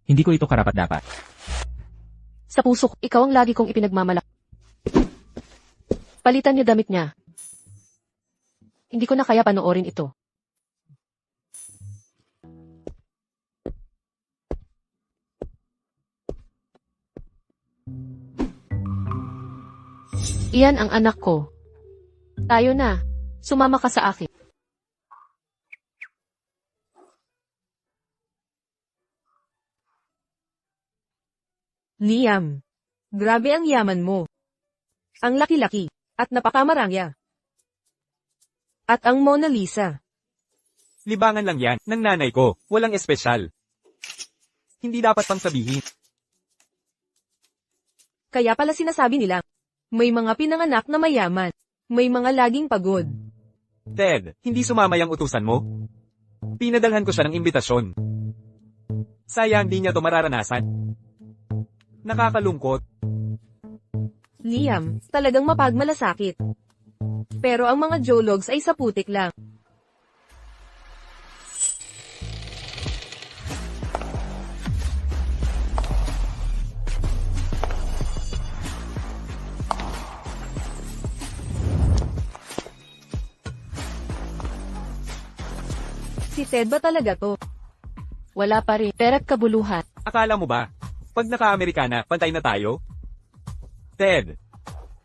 Hindi ko ito karapat-dapat. Sa puso ko, ikaw ang lagi kong ipinagmamalak. Palitan niyo damit niya. Hindi ko na kaya panoorin ito. Iyan ang anak ko. Tayo na. Sumama ka sa akin. Liam. Grabe ang yaman mo. Ang laki-laki. At napakamarangya. At ang Mona Lisa. Libangan lang yan, ng nanay ko. Walang espesyal. Hindi dapat pang sabihin. Kaya pala sinasabi nila, may mga pinanganak na mayaman. May mga laging pagod. Ted, hindi sumama yung utusan mo? Pinadalhan ko siya ng imbitasyon. Sayang di niya to mararanasan. Nakakalungkot. Liam, talagang mapagmalasakit. Pero ang mga Jologs ay sa putik lang. Si Ted ba talaga to? Wala pa rin. Pera't kabuluhan. Akala mo ba? Pag naka-Amerikana, pantay na tayo? Ted,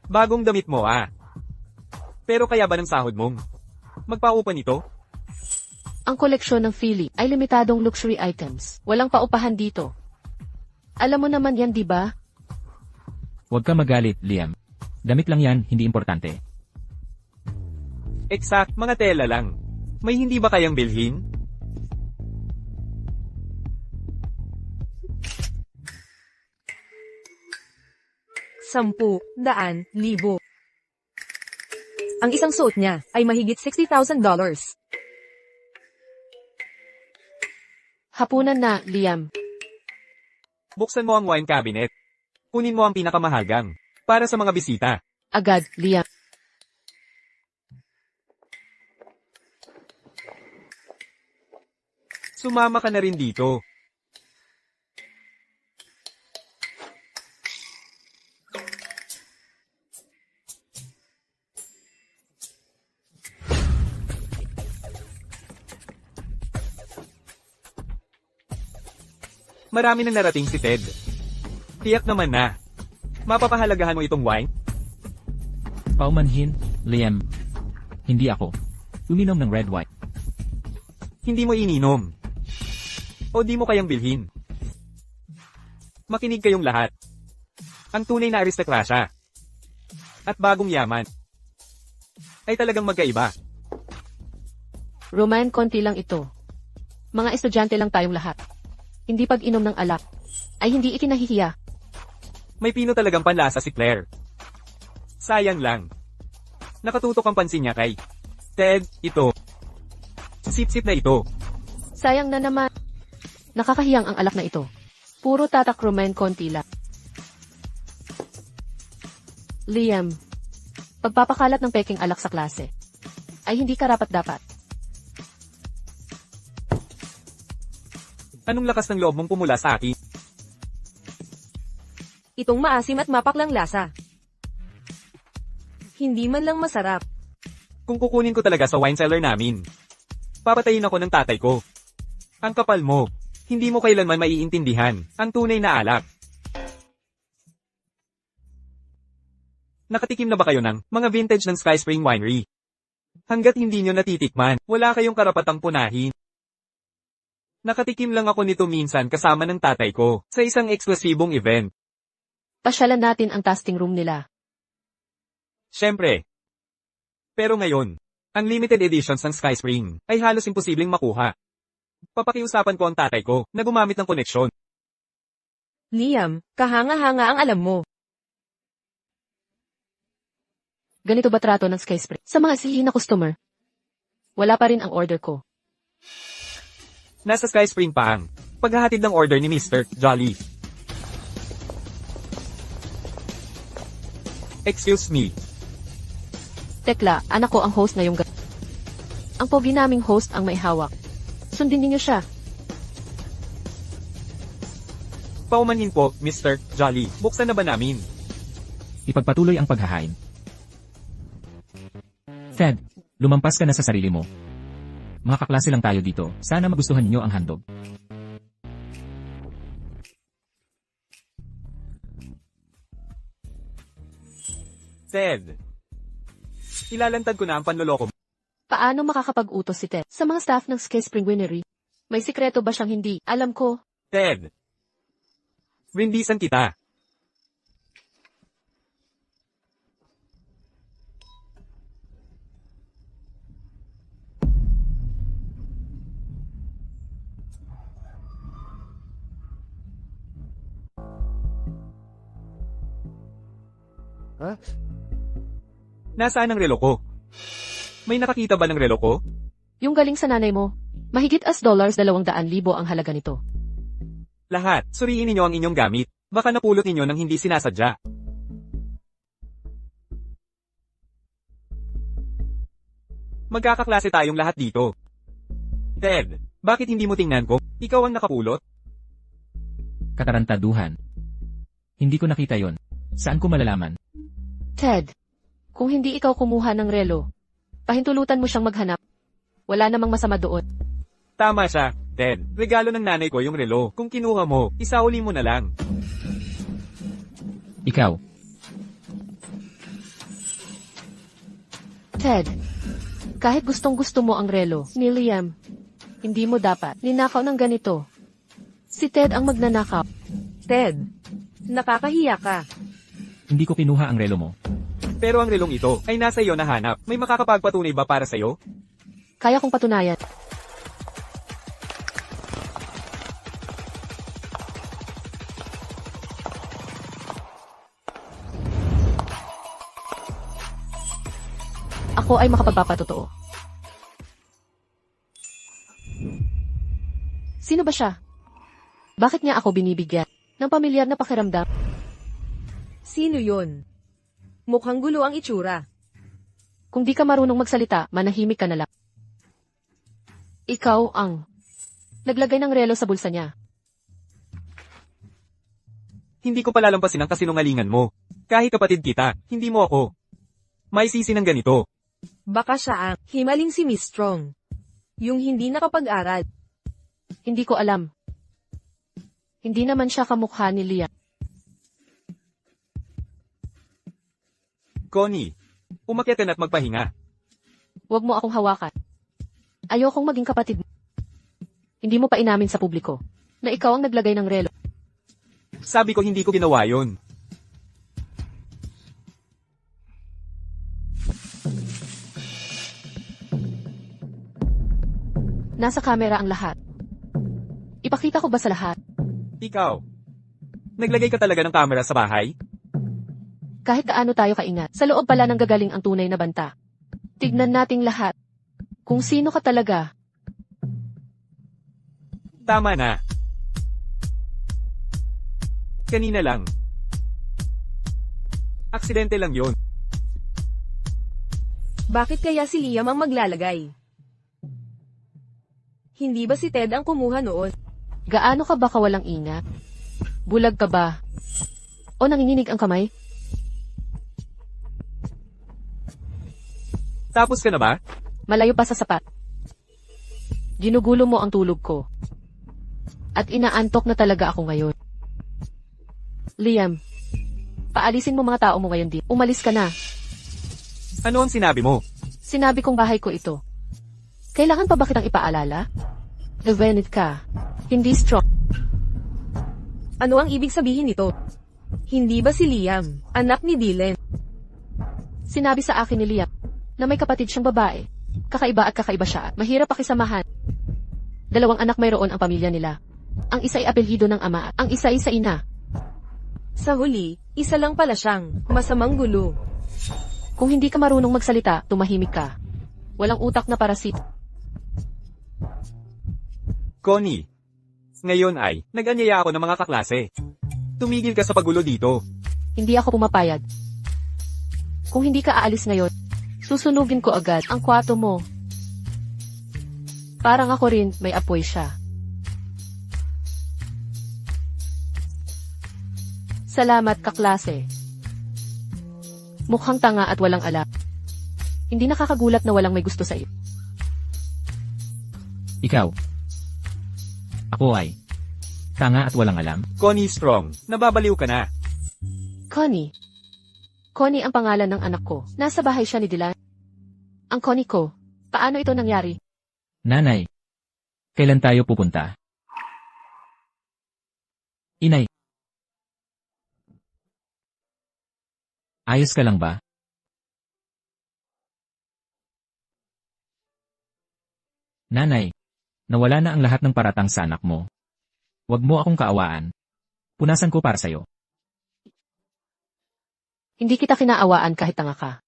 bagong damit mo ah. Pero kaya ba ng sahod mong? Magpaupan ito? Ang koleksyon ng Philly ay limitadong luxury items. Walang paupahan dito. Alam mo naman yan, di ba? Huwag ka magalit, Liam. Damit lang yan, hindi importante. Exact, mga tela lang. May hindi ba kayang bilhin? Sampu, daan, libo. Ang isang suot niya ay mahigit $60,000. Hapunan na, Liam. Buksan mo ang wine cabinet. Kunin mo ang pinakamahagang. Para sa mga bisita. Agad, Liam. Sumama ka na rin dito. Marami nang narating si Ted. Tiyak naman na. Mapapahalagahan mo itong wine? Paumanhin, Liam. Hindi ako. Uminom ng red wine. Hindi mo ininom. O di mo kayang bilhin. Makinig kayong lahat. Ang tunay na aristokrasya at bagong yaman ay talagang magkaiba. Roman, konti lang ito. Mga estudyante lang tayong lahat. Hindi pag-inom ng alak ay hindi ikinahihiya. May pino talagang panlasa si Claire. Sayang lang. Nakatutok ang pansin niya kay Ted, ito. Sip-sip na ito. Sayang na naman. Nakakahiyang ang alak na ito. Puro tatak, Roman, konti lang. Liam, pagpapakalat ng peking alak sa klase ay hindi karapat-dapat. Anong lakas ng loob mong pumula sa akin? Itong maasim at mapaklang lasa. Hindi man lang masarap. Kung kukunin ko talaga sa wine cellar namin, papatayin ako ng tatay ko. Ang kapal mo. Hindi mo kailanman maiintindihan ang tunay na alak. Nakatikim na ba kayo ng mga vintage ng Sky Spring Winery? Hanggat hindi nyo natitikman, wala kayong karapatang punahin. Nakatikim lang ako nito minsan kasama ng tatay ko sa isang eksklusibong event. Pasyalan natin ang tasting room nila. Siyempre. Pero ngayon, ang limited editions ng Sky Spring ay halos imposibleng makuha. Papakiusapan ko ang tatay ko na gumamit ng koneksyon. Liam, kahanga-hanga ang alam mo. Ganito ba trato ng Sky Spring sa mga sihi na customer? Wala pa rin ang order ko. Nasa Sky Spring pa ang paghahatid ng order ni Mr. Jolly. Excuse me. Tekla, anak ko ang host ngayong gabi. Ang pogi naming host ang may hawak. Sundin ninyo siya. Paumanhin po, Mr. Jolly. Buksan na ba namin? Ipagpatuloy ang paghahain. Ted, lumampas ka na sa sarili mo. Mga kaklase lang tayo dito. Sana magustuhan ninyo ang handog. Ted. Ilalantad ko na ang panloloko mo. Paano makakapag-utos si Ted sa mga staff ng Sky Spring Winery? May sikreto ba siyang hindi? Alam ko. Ted. Rindisan kita. Nasaan ang relo ko? May nakakita ba ng relo ko? Yung galing sa nanay mo, mahigit $200,000 ang halaga nito. Lahat, suriin ninyo ang inyong gamit. Baka napulot ninyo ng hindi sinasadya. Magkakaklase tayong lahat dito. Ted, bakit hindi mo tingnan ko? Ikaw ang nakapulot? Katarantaduhan. Hindi ko nakita yon. Saan ko malalaman? Ted, kung hindi ikaw kumuha ng relo, pahintulutan mo siyang maghanap. Wala namang masama doon. Tama siya, Ted. Regalo ng nanay ko yung relo. Kung kinuha mo, isauli mo na lang. Ikaw. Ted, kahit gustong-gusto mo ang relo ni Liam, hindi mo dapat ninakaw ng ganito. Si Ted ang magnanakaw. Ted, nakakahiya ka. Hindi ko kinuha ang relo mo. Pero ang relong ito ay nasa iyo na hanap. May makakapagpatunay ba para sa'yo? Kaya kong patunayan. Ako ay makapagpapatotoo. Sino ba siya? Bakit niya ako binibigyan ng pamilyar na pakiramdam? Sino yon? Mukhang gulo ang itsura. Kung di ka marunong magsalita, manahimik ka na lang. Ikaw ang naglagay ng relo sa bulsa niya. Hindi ko palalampasin ang kasinungalingan mo. Kahit kapatid kita, hindi mo ako. May sisi ng ganito. Baka siya ang himaling si Miss Strong. Yung hindi nakapag-aral. Hindi ko alam. Hindi naman siya kamukha ni Liam. Connie, umakyat ka na at magpahinga. Huwag mo akong hawakan. Ayokong maging kapatid mo. Hindi mo pa inamin sa publiko na ikaw ang naglagay ng relo. Sabi ko hindi ko ginawa yun. Nasa kamera ang lahat. Ipakita ko ba sa lahat? Ikaw. Naglagay ka talaga ng camera sa bahay? Kahit gaano tayo kaingat, sa loob pala ng gagaling ang tunay na banta. Tignan nating lahat. Kung sino ka talaga. Tama na. Kanina lang. Aksidente lang yon. Bakit kaya si Liam ang maglalagay? Hindi ba si Ted ang kumuha noon? Gaano ka ba kawalang ingat? Bulag ka ba? O nanginginig ang kamay? Tapos ka na ba? Malayo pa sa sapat. Ginugulo mo ang tulog ko. At inaantok na talaga ako ngayon. Liam, paalisin mo mga tao mo ngayon dito. Umalis ka na. Ano ang sinabi mo? Sinabi kong bahay ko ito. Kailangan pa ba kitang ipaalala? Levenit ka. Hindi strong. Ano ang ibig sabihin nito? Hindi ba si Liam, anak ni Dylan? Sinabi sa akin ni Liam na may kapatid siyang babae. Kakaiba at kakaiba siya. Mahirap pakisamahan. 2 anak mayroon ang pamilya nila. Ang isa ay apelyido ng ama, ang isa ay sa ina. Sa huli, isa lang pala siyang masamang gulo. Kung hindi ka marunong magsalita, tumahimik ka. Walang utak na parasit. Connie. Ngayon ay, nag-anyaya ako ng mga kaklase. Tumigil ka sa pagulo dito. Hindi ako pumapayag. Kung hindi ka aalis ngayon, susunugin ko agad ang kwarto mo. Parang ako rin, may apoy siya. Salamat, kaklase. Mukhang tanga at walang alam. Hindi nakakagulat na walang may gusto sa iyo. Ikaw. Ako ay tanga at walang alam. Connie Strong, nababaliw ka na. Connie. Connie ang pangalan ng anak ko. Nasa bahay siya ni Dylan. Ang Connie ko. Paano ito nangyari? Nanay. Kailan tayo pupunta? Inay. Ayos ka lang ba? Nanay. Nawala na ang lahat ng paratang sa anak mo. Huwag mo akong kaawaan. Punasan ko para sa'yo. Hindi kita kinaawaan kahit tanga ka.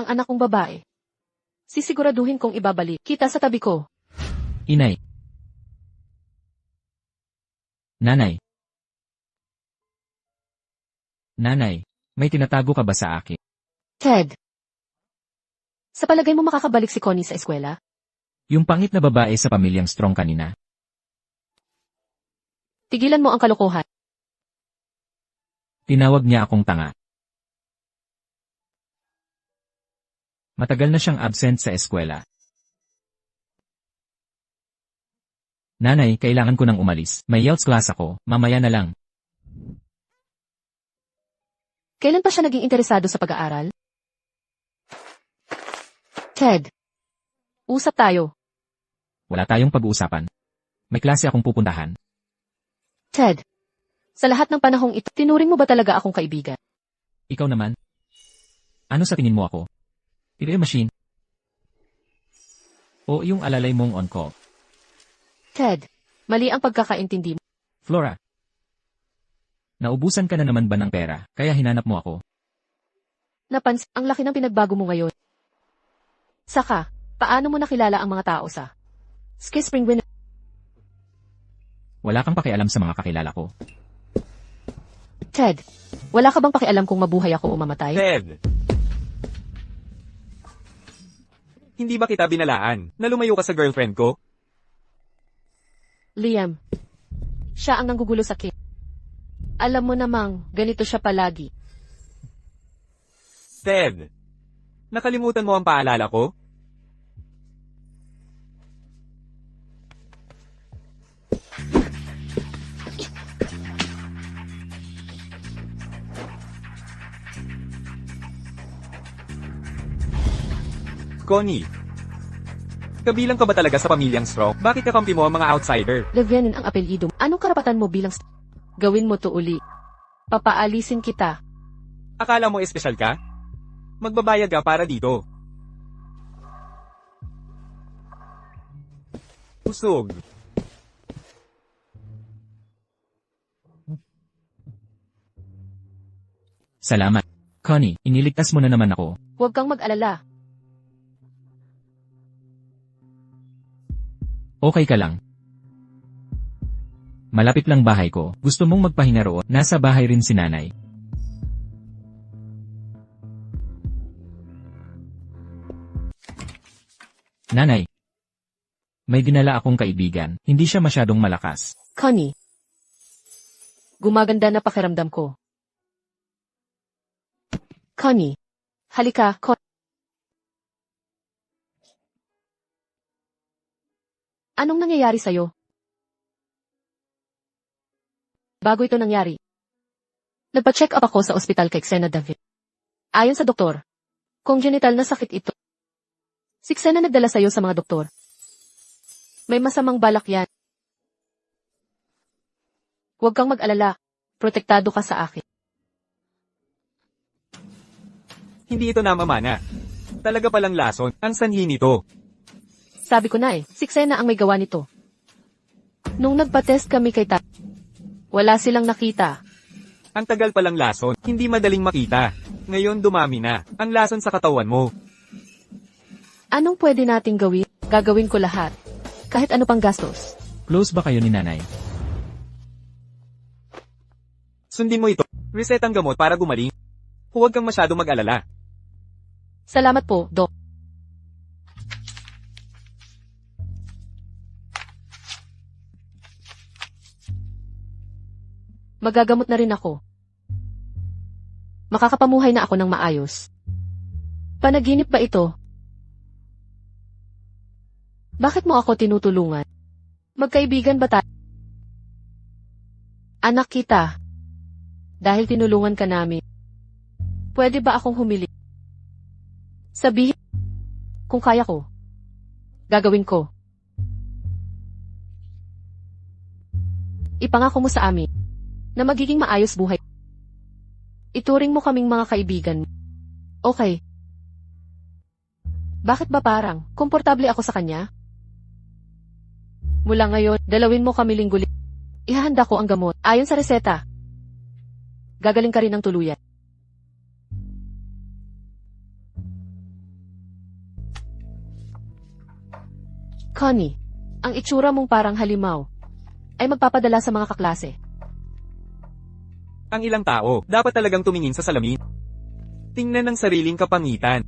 Ang anak kong babae. Sisiguraduhin kong ibabalik kita sa tabi ko. Inay. Nanay. Nanay, may tinatago ka ba sa akin? Ted. Sa palagay mo makakabalik si Connie sa eskwela? Yung pangit na babae sa pamilyang Strong kanina. Tigilan mo ang kalokohan. Tinawag niya akong tanga. Matagal na siyang absent sa eskwela. Nanay, kailangan ko nang umalis. May IELTS class ako, mamaya na lang. Kailan pa siya naging interesado sa pag-aaral? Ted. Usap tayo. Wala tayong pag-uusapan. May klase akong pupuntahan. Ted. Sa lahat ng panahong ito, tinuring mo ba talaga akong kaibigan? Ikaw naman? Ano sa tingin mo ako? PBA machine? O yung alalay mong on-call? Ted. Mali ang pagkakaintindi mo. Flora. Naubusan ka na naman ba ng pera, kaya hinanap mo ako? Napansin, ang laki ng pinagbago mo ngayon. Saka, paano mo nakilala ang mga tao sa Ski Spring Winter? Wala kang pakialam sa mga kakilala ko. Ted, wala ka bang pakialam kung mabuhay ako o mamatay? Ted! Hindi ba kita binalaan na lumayo ka sa girlfriend ko? Liam, siya ang nanggugulo sa akin. Alam mo namang, ganito siya palagi. Ted! Nakalimutan mo ang paalala ko? Connie, kabilang ka ba talaga sa pamilyang Straw? Bakit kakampi mo ang mga outsider? Levianin ang apelyido. Anong karapatan mo bilang gawin mo to uli? Papaalisin kita. Akala mo espesyal ka? Magbabayad ka para dito. Usog. Salamat. Connie, iniligtas mo na naman ako. Huwag kang mag-alala. Okay ka lang. Malapit lang bahay ko. Gusto mong magpahinga roon? Nasa bahay rin si nanay. Nanay. May dinala akong kaibigan. Hindi siya masyadong malakas. Connie. Gumaganda na pakiramdam ko. Connie. Halika, Anong nangyayari sa'yo? Bago ito nangyari, nagpa-check up ako sa ospital kay Xena David. Ayon sa doktor, congenital na sakit ito. Si Xena nagdala sa'yo sa mga doktor. May masamang balak yan. Huwag kang mag-alala. Protektado ka sa akin. Hindi ito namamana. Talaga palang lason. Ang sanhi nito. Sabi ko na si Xena ang may gawa nito. Nung nagpa-test kami kay wala silang nakita. Ang tagal palang lason. Hindi madaling makita. Ngayon dumami na. Ang lason sa katawan mo. Anong pwede nating gawin? Gagawin ko lahat. Kahit ano pang gastos. Close ba kayo ni nanay? Sundin mo ito. Reset ang gamot para gumaling. Huwag kang masyado mag-alala. Salamat po, Doc. Magagamot na rin ako. Makakapamuhay na ako ng maayos. Panaginip ba ito? Bakit mo ako tinutulungan? Magkaibigan ba tayo? Anak kita. Dahil tinulungan ka namin. Pwede ba akong humili? Sabihin, kung kaya ko. Gagawin ko. Ipangako mo sa amin na magiging maayos buhay. Ituring mo kaming mga kaibigan. Okay. Bakit ba parang komportable ako sa kanya? Mula ngayon, dalawin mo kami linggo. Ihahanda ko ang gamot ayon sa reseta. Gagaling ka rin ng tuluyan. Connie, ang itsura mong parang halimaw ay magpapadala sa mga kaklase. Ang ilang tao, dapat talagang tumingin sa salamin. Tingnan ang sariling kapangitan.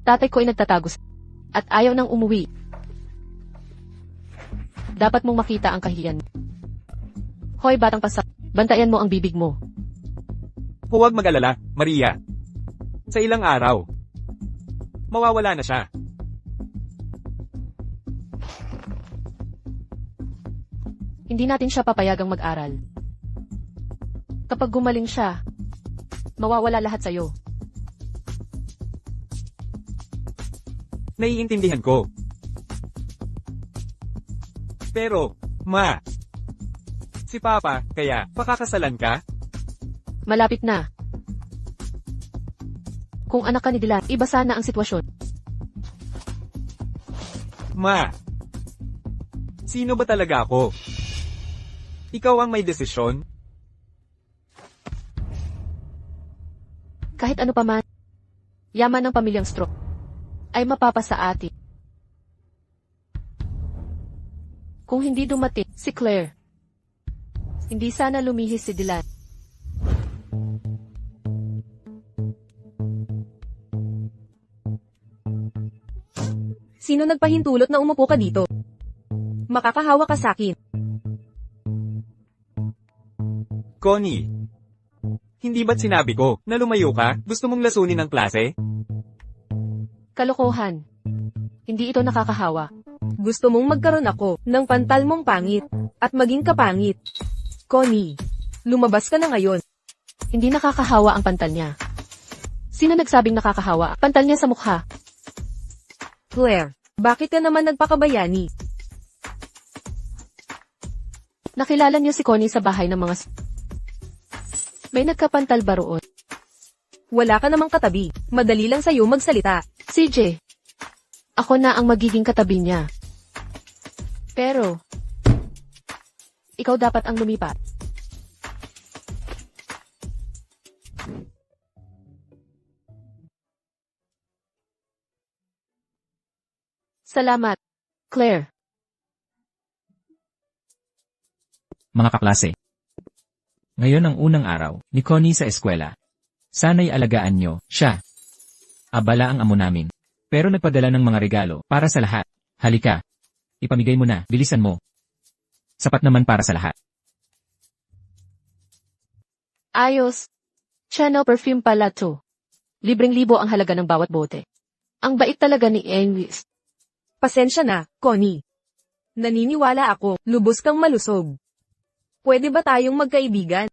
Tatay ko ay nagtatago at ayaw nang umuwi. Dapat mong makita ang kahiyan. Hoy, batang pasak, bantayan mo ang bibig mo. Huwag mag-alala, Maria. Sa ilang araw, mawawala na siya. Hindi natin siya papayagang mag-aral. Kapag gumaling siya, mawawala lahat sa'yo. Naiintindihan ko. Pero, Ma, si Papa, kaya, pakakasalan ka? Malapit na. Kung anak ka ni Dylan, iba sana ang sitwasyon. Ma, sino ba talaga ako? Ikaw ang may desisyon? Kahit ano pa man, yaman ng pamilyang Stroke ay mapapasa atin. Kung hindi dumating si Claire, hindi sana lumihis si Dylan. Sino nagpahintulot na umupo ka dito? Makakahawa ka sakin. Connie, hindi ba't sinabi ko na lumayo ka? Gusto mong lasunin ang klase? Kalokohan. Hindi ito nakakahawa. Gusto mong magkaroon ako ng pantal mong pangit at maging kapangit. Connie, lumabas ka na ngayon. Hindi nakakahawa ang pantal niya. Sino nagsabing nakakahawa? Pantal niya sa mukha. Claire, bakit ka naman nagpakabayani? Nakilala niyo si Connie sa bahay ng mga May nagkapantal ba roon? Wala ka namang katabi. Madali lang sa'yo magsalita. CJ, ako na ang magiging katabi niya. Pero, ikaw dapat ang lumipat. Salamat, Claire. Mga kaklase. Ngayon ang unang araw ni Connie sa eskwela. Sana'y alagaan nyo siya. Abala ang amo namin. Pero nagpadala ng mga regalo para sa lahat. Halika. Ipamigay mo na, bilisan mo. Sapat naman para sa lahat. Ayos. Chanel perfume pala to. Libreng-libo ang halaga ng bawat bote. Ang bait talaga ni Ennis. Pasensya na, Connie. Naniniwala ako, lubos kang malusog. Pwede ba tayong magkaibigan?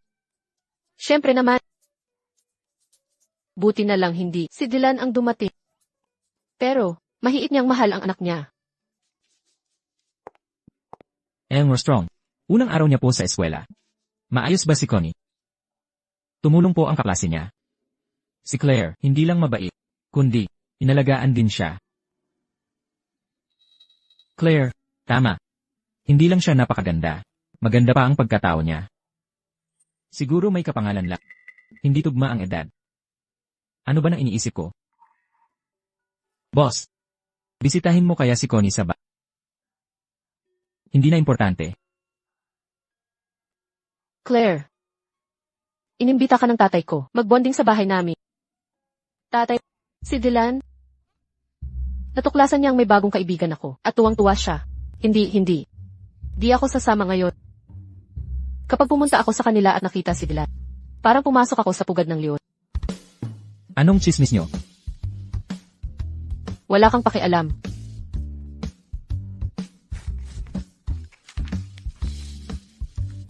Siyempre naman. Buti na lang hindi si Dylan ang dumating. Pero, mahiit niyang mahal ang anak niya. Elmer Strong. Unang araw niya po sa eskwela. Maayos ba si Connie? Tumulong po ang kaklase niya. Si Claire, hindi lang mabait, kundi, inalagaan din siya. Claire, tama. Hindi lang siya napakaganda. Maganda pa ang pagkatao niya. Siguro may kapangalan lang. Hindi tugma ang edad. Ano ba nang iniisip ko? Boss, bisitahin mo kaya si Connie sa Hindi na importante. Claire. Inimbita ka ng tatay ko. Magbonding sa bahay namin. Tatay, si Dylan. Natuklasan niyang may bagong kaibigan ako. At tuwang-tuwa siya. Hindi. Di ako sasama ngayon. Kapag pumunta ako sa kanila at nakita si Dylan, parang pumasok ako sa pugad ng leon. Anong chismis nyo? Wala kang pakialam.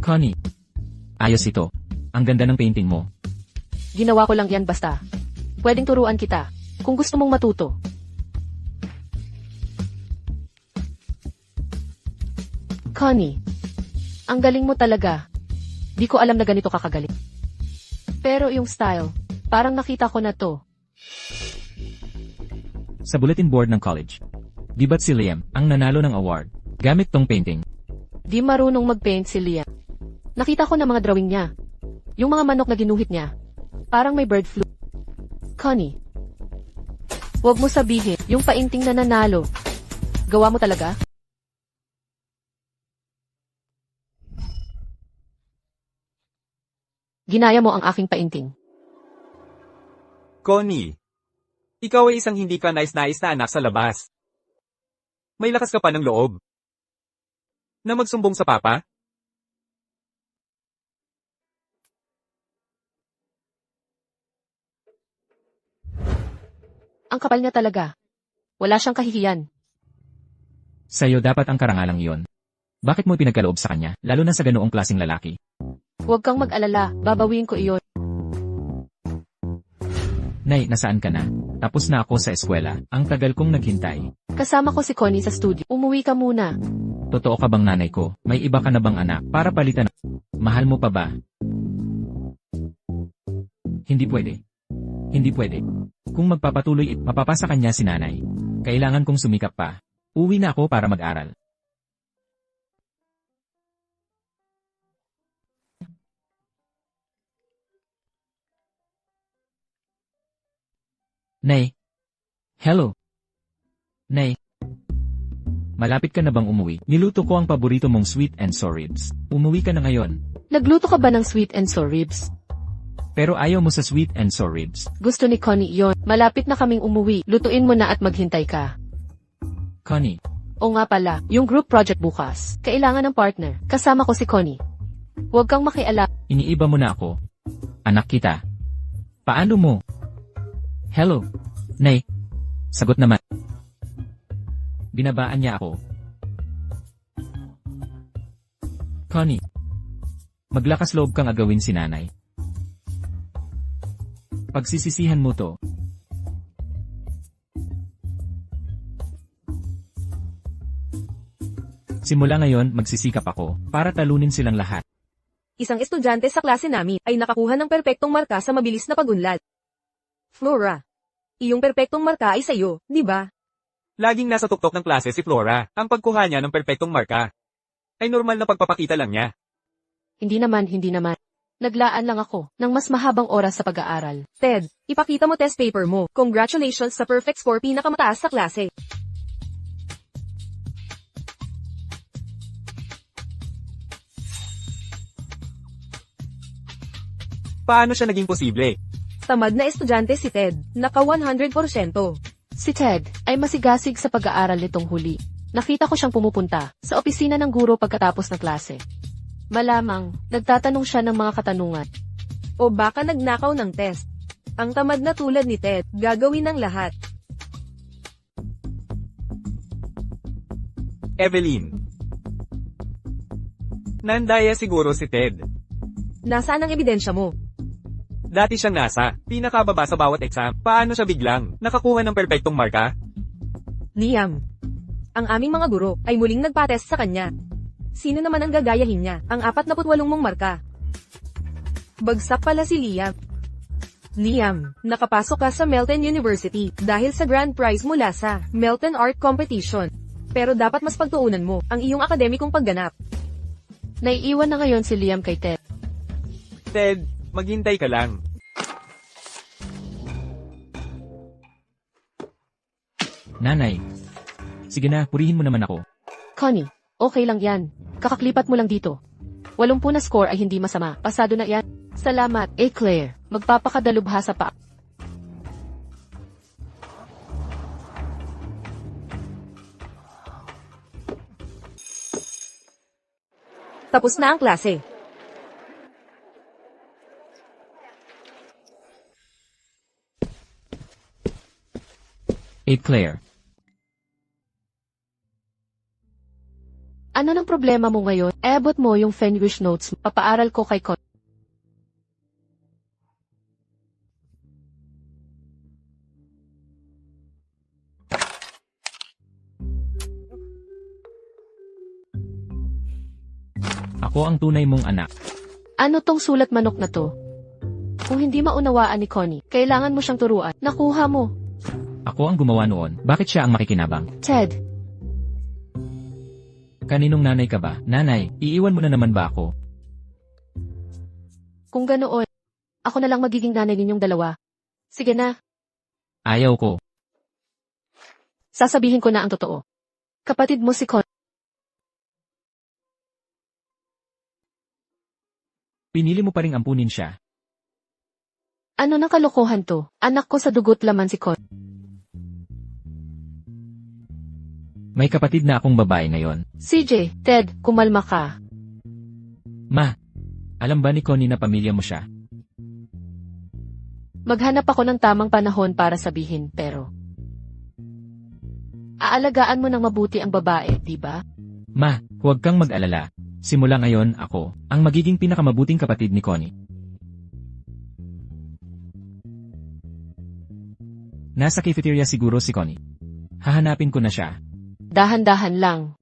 Connie. Ayos ito. Ang ganda ng painting mo. Ginawa ko lang yan basta. Pwedeng turuan kita, kung gusto mong matuto. Connie, ang galing mo talaga. Di ko alam na ganito ka kagaling. Pero yung style, parang nakita ko na to. Sa bulletin board ng college. Di ba't si Liam ang nanalo ng award gamit tong painting? Di marunong mag-paint si Liam. Nakita ko na mga drawing niya. Yung mga manok na ginuhit niya. Parang may bird flu. Connie, huwag mo sabihin, yung painting na nanalo. Gawa mo talaga? Ginaya mo ang aking painting. Connie, ikaw ay isang hindi ka nais-nais na anak sa labas. May lakas ka pa ng loob. Na magsumbong sa papa? Ang kapal niya talaga. Wala siyang kahihiyan. Sa'yo dapat ang karangalang iyon. Bakit mo pinagkaloob sa kanya, lalo na sa ganoong klaseng lalaki? Huwag kang mag-alala, babawiin ko iyon. Nay, nasaan ka na? Tapos na ako sa eskwela. Ang tagal kong naghintay. Kasama ko si Connie sa studio. Umuwi ka muna. Totoo ka bang nanay ko? May iba ka na bang anak para palitan? Mahal mo pa ba? Hindi pwede. Hindi pwede. Kung magpapatuloy, mapapasa kanya si nanay. Kailangan kong sumikap pa. Uwi na ako para mag-aral. Nay. Hello. Nay. Malapit ka na bang umuwi? Niluto ko ang paborito mong sweet and sour ribs. Umuwi ka na ngayon. Nagluto ka ba ng sweet and sour ribs? Pero ayaw mo sa sweet and sour ribs. Gusto ni Connie yon. Malapit na kaming umuwi. Lutuin mo na at maghintay ka. Connie. O nga pala, yung group project bukas. Kailangan ng partner. Kasama ko si Connie. Huwag kang makialam. Iniiba mo na ako. Anak kita. Paano mo? Hello. Nay. Sagot naman. Binabaan niya ako. Connie. Maglakas loob kang agawin si nanay. Pagsisisihan mo to. Simula ngayon, magsisikap ako para talunin silang lahat. Isang estudyante sa klase namin ay nakakuha ng perpektong marka sa mabilis na pagunlad. Flora. Iyong perpektong marka ay sa'yo, di ba? Laging nasa tuktok ng klase si Flora. Ang pagkuha niya ng perpektong marka ay normal na pagpapakita lang niya. Hindi naman. Naglaan lang ako ng mas mahabang oras sa pag-aaral. Ted, ipakita mo test paper mo. Congratulations sa perfect score pinakamataas sa klase. Paano siya naging posible? Tamad na estudyante si Ted, naka 100%. Si Ted ay masigasig sa pag-aaral nitong huli. Nakita ko siyang pumupunta sa opisina ng guro pagkatapos ng klase. Malamang, nagtatanong siya ng mga katanungan. O baka nagnakaw ng test. Ang tamad na tulad ni Ted, gagawin ng lahat. Evelyn. Nandaya siguro si Ted. Nasaan ang ebidensya mo? Dati siyang nasa pinakababa sa bawat exam. Paano siya biglang nakakuha ng perpektong marka? Liam. Ang aming mga guro ay muling nagpatest sa kanya. Sino naman ang gagayahin niya? Ang 48 mong marka. Bagsak pala si Liam. Liam, nakapasok ka sa Melton University dahil sa grand prize mula sa Melton Art Competition. Pero dapat mas pagtuunan mo ang iyong akademikong pagganap. Naiiwan na ngayon si Liam kay Ted. Ted, maghintay ka lang. Nanay. Sige na, purihin mo naman ako. Connie, okay lang yan. Kakaklipat mo lang dito. 80 na score ay hindi masama. Pasado na yan. Salamat, Claire. Magpapakadalubhasa pa. Tapos na ang klase. Claire. Ano nang problema mo ngayon? Ebot mo yung Fenwish notes. Papaaral ko kay Connie. Ako ang tunay mong anak. Ano tong sulat manok na to? Kung hindi maunawaan ni Connie, kailangan mo siyang turuan. Nakuha mo. Ako ang gumawa noon. Bakit siya ang makikinabang? Ted, Kaninong nanay ka ba? Nanay, iiwan mo na naman ba ako? kung ganoon, ako na lang magiging nanay ninyong dalawa. Sige na, Ayaw ko. sasabihin ko na ang totoo. Kapatid mo si Connie. Pinili mo pa ring ampunin siya. Ano nang kalokohan to? Anak ko sa dugo't laman si Connie. May kapatid na akong babae ngayon. CJ, Ted, kumalma ka. Ma, alam ba ni Connie na pamilya mo siya? Maghanap ako ng tamang panahon para sabihin, pero aalagaan mo ng mabuti ang babae, di ba? Ma, huwag kang mag-alala. Simula ngayon, ako, ang magiging pinakamabuting kapatid ni Connie. Nasa cafeteria siguro si Connie. Hahanapin ko na siya. Dahan-dahan lang.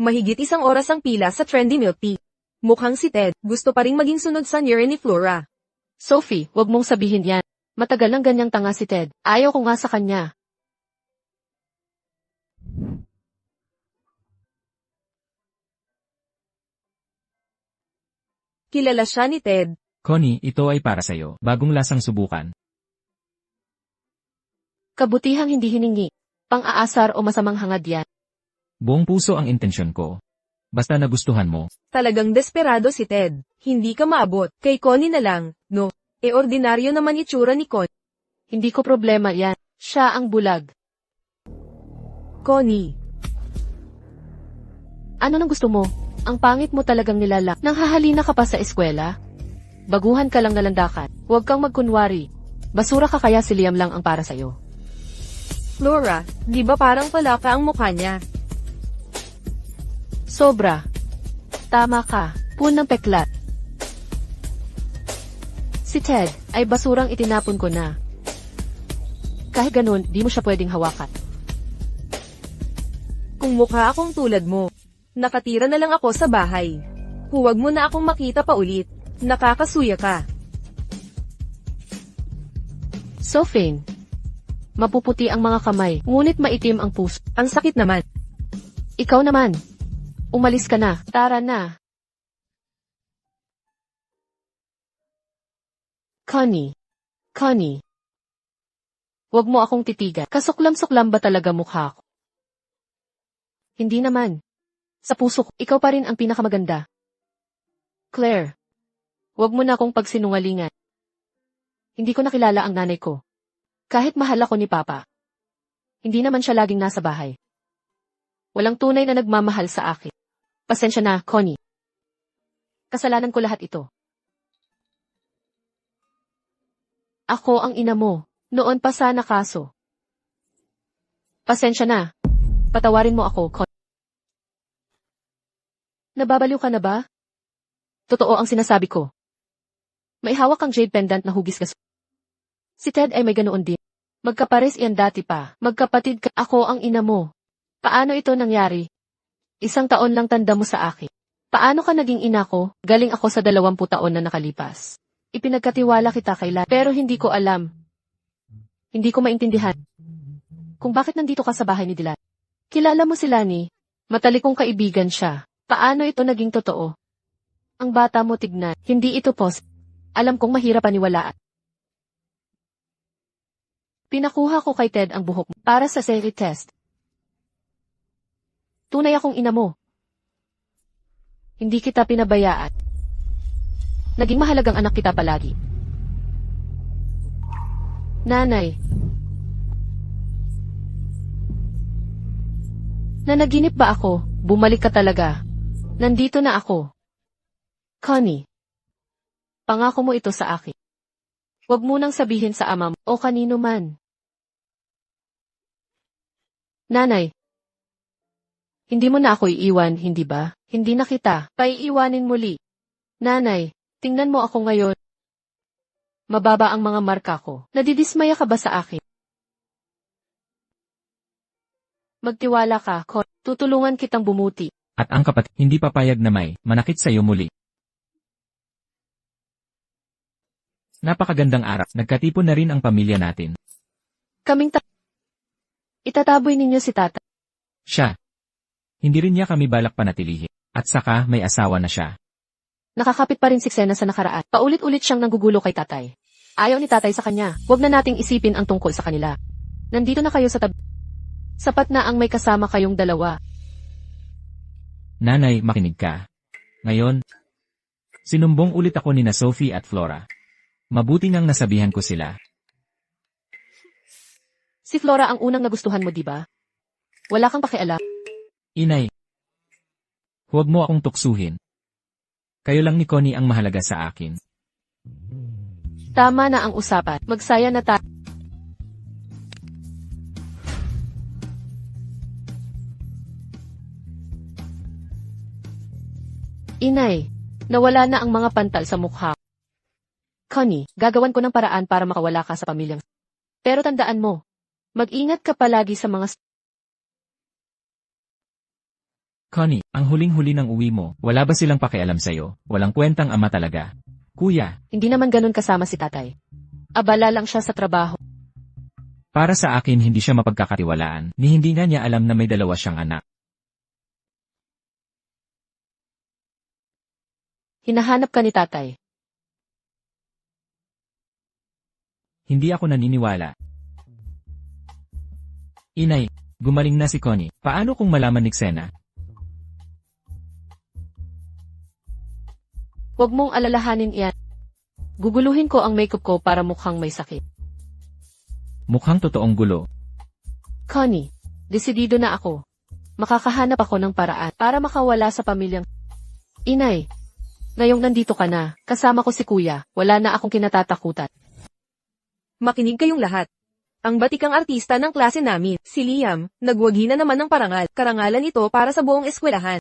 Mahigit 1 oras ang pila sa trendy milk tea. Mukhang si Ted, gusto pa ring maging sunod sa Nire ni Flora. Sophie, wag mong sabihin yan. Matagal nang ganyang tanga si Ted. Ayaw ko nga sa kanya. Kilala siya ni Ted. Connie, ito ay para sa'yo. Bagong lasang subukan. Kabutihang hindi hiningi. Pang-aasar o masamang hangad yan. Buong puso ang intensyon ko. Basta nagustuhan mo. Talagang desperado si Ted. Hindi ka maabot. Kay Connie na lang, no? Ordinaryo naman itsura ni Connie. Hindi ko problema yan. Siya ang bulag. Connie. Ano nang gusto mo? Ang pangit mo talagang nilala. Nang hahalina ka pa sa eskwela? Baguhan ka lang nalandakan. Huwag kang magkunwari. Basura ka kaya si Liam lang ang para sa'yo. Flora, di ba parang palaka ang mukha niya? Sobra. Tama ka. Punang peklat. Si Ted ay basurang itinapon ko na. Kahit ganun, di mo siya pwedeng hawakan. Kung mukha akong tulad mo, nakatira na lang ako sa bahay. Huwag mo na akong makita pa ulit. Nakakasuya ka. Sophie. Mapuputi ang mga kamay, ngunit maitim ang puso. Ang sakit naman. Ikaw naman. Umalis ka na. Tara na. Connie. Connie. Huwag mo akong titigan. Kasuklam-suklam ba talaga mukha ko? Hindi naman. Sa puso ko, ikaw pa rin ang pinakamaganda. Claire. Huwag mo na akong pagsinungalingan. Hindi ko nakilala ang nanay ko. Kahit mahal ako ni Papa. Hindi naman siya laging nasa bahay. Walang tunay na nagmamahal sa akin. Pasensya na, Connie. Kasalanan ko lahat ito. Ako ang ina mo. Noon pa sana kaso. Pasensya na. Patawarin mo ako, Connie. Nababaliw ka na ba? Totoo ang sinasabi ko. May hawak kang jade pendant na hugis ka. Si Ted ay may ganoon din. Magkapares iyan dati pa. Magkapatid ka. Ako ang ina mo. Paano ito nangyari? 1 taon lang tanda mo sa akin. Paano ka naging ina ko? Galing ako sa 20 taon na nakalipas. Ipinagkatiwala kita kay La, pero hindi ko alam. Hindi ko maintindihan. Kung bakit nandito ka sa bahay ni Dylan. Kilala mo si Lani? Matalikong kaibigan siya. Paano ito naging totoo? Ang bata mo tignan. Hindi ito pos. Alam kong mahirap paniwalaan. Pinakuha ko kay Ted ang buhok mo para sa serie test. Tunay akong ina mo. Hindi kita pinabayaan. Naging mahalagang anak kita palagi. Nanay. Nanaginip ba ako? Bumalik ka talaga. Nandito na ako. Connie. Pangako mo ito sa akin. Huwag mo nang sabihin sa ama mo o kanino man. Nanay. Hindi mo na ako iiwan, hindi ba? Hindi na kita. Paiiwanin muli. Nanay, tingnan mo ako ngayon. Mababa ang mga marka ko. Nadidismaya ka ba sa akin? Magtiwala ka, Con. Tutulungan kitang bumuti. At ang kapatid, hindi papayag na may manakit sa'yo muli. Napakagandang araw. Nagkatipon na rin ang pamilya natin. Kaming Itataboy ninyo si tata. Siya. Hindi rin niya kami balak panatilihin. At saka, may asawa na siya. Nakakapit pa rin si Xena sa nakaraan. Paulit-ulit siyang nanggugulo kay tatay. Ayaw ni tatay sa kanya. Huwag na nating isipin ang tungkol sa kanila. Nandito na kayo sa tabi. Sapat na ang may kasama kayong dalawa. Nanay, makinig ka. Ngayon, sinumbong ulit ako ni na Sophie at Flora. Mabuti ngang nasabihan ko sila. Si Flora ang unang nagustuhan mo, di ba? Wala kang pakialam. Inay, huwag mo akong tuksuhin. Kayo lang ni Connie ang mahalaga sa akin. Tama na ang usapan. Magsaya na tayo. Inay, nawala na ang mga pantal sa mukha. Connie, gagawan ko ng paraan para makawala ka sa pamilyang. Pero tandaan mo, mag-ingat ka palagi sa mga. Connie, ang huling-huli ng uwi mo, wala ba silang pakialam sa'yo? Walang kwentang ama talaga. Kuya, Hindi naman ganun kasama si tatay. Abala lang siya sa trabaho. para sa akin hindi siya mapagkakatiwalaan, ni hindi nga niya alam na may 2 siyang anak. Hinahanap ka ni tatay. Hindi ako naniniwala. Inay, gumaling na si Connie. Paano kung malaman ni Xena? Huwag mong alalahanin iyan. Guguluhin ko ang makeup ko para mukhang may sakit. Mukhang totoong gulo. Connie, desidido na ako. Makakahanap ako ng paraan para makawala sa pamilyang... Inay, ngayong nandito ka na, kasama ko si kuya, wala na akong kinatatakutan. Makinig kayong lahat. Ang batikang artista ng klase namin, si Liam, nagwagi na naman ng parangal. Karangalan ito para sa buong eskwelahan.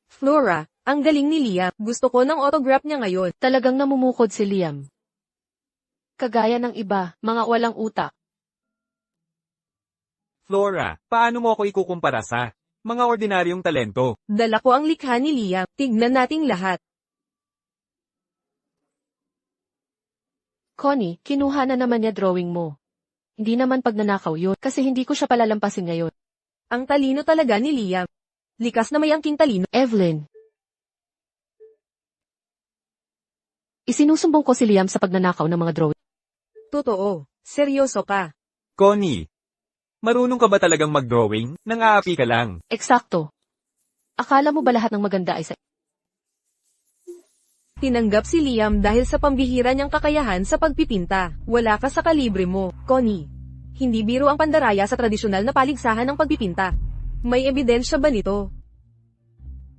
Flora, ang galing ni Liam. Gusto ko ng autograph niya ngayon. Talagang namumukod si Liam. Kagaya ng iba, mga walang utak. Flora, paano mo ako ikukumpara sa mga ordinaryong talento? Dala ko ang likha ni Liam. Tignan nating lahat. Connie, kinuha na naman niya drawing mo. Hindi naman pagnanakaw yun, kasi hindi ko siya palalampasin ngayon. Ang talino talaga ni Liam. Likas na may angking talino. Evelyn. Isinusumbong ko si Liam sa pagnanakaw ng mga drawing. Totoo. Seryoso ka. Connie, marunong ka ba talagang mag-drawing? Nang-aapi ka lang. Eksakto. Akala mo ba lahat ng maganda ay sa... Tinanggap si Liam dahil sa pambihira niyang kakayahan sa pagpipinta. Wala ka sa kalibre mo, Connie. Hindi biro ang pandaraya sa tradisyonal na paligsahan ng pagpipinta. May ebidensya ba nito?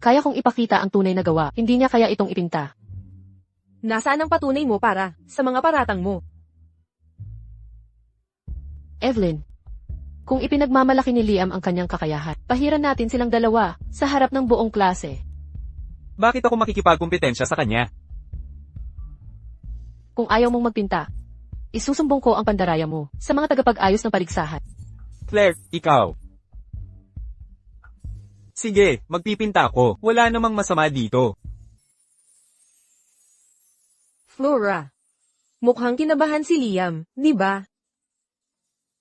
Kaya kong ipakita ang tunay na gawa, hindi niya kaya itong ipinta. Nasaan ang patunay mo para sa mga paratang mo? Evelyn. Kung ipinagmamalaki ni Liam ang kanyang kakayahan, pahiran natin silang dalawa sa harap ng buong klase. Bakit ako makikipagkumpetensya sa kanya? Kung ayaw mong magpinta, isusumbong ko ang pandaraya mo sa mga tagapag-ayos ng paligsahan. Claire, ikaw. Sige, magpipinta ako. Wala namang masama dito. Flora. Mukhang kinabahan si Liam, di ba?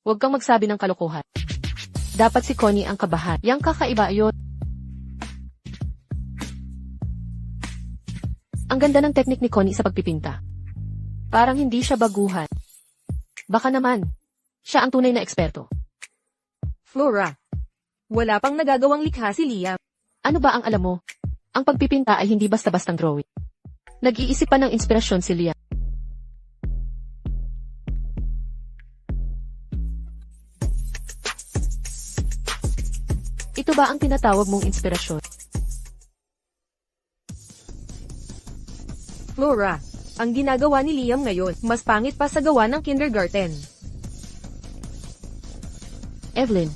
Huwag kang magsabi ng kalokohan. Dapat si Connie ang kabahan. Yang kakaiba yun. Ang ganda ng teknik ni Connie sa pagpipinta. Parang hindi siya baguhan. Baka naman, siya ang tunay na eksperto. Flora. Wala pang nagagawang likha si Liam. Ano ba ang alam mo? Ang pagpipinta ay hindi basta-bastang drawing. Nag-iisip pa ng inspirasyon si Liam. Ito ba ang tinatawag mong inspirasyon? Flora. Ang ginagawa ni Liam ngayon, mas pangit pa sa gawa ng kindergarten. Evelyn.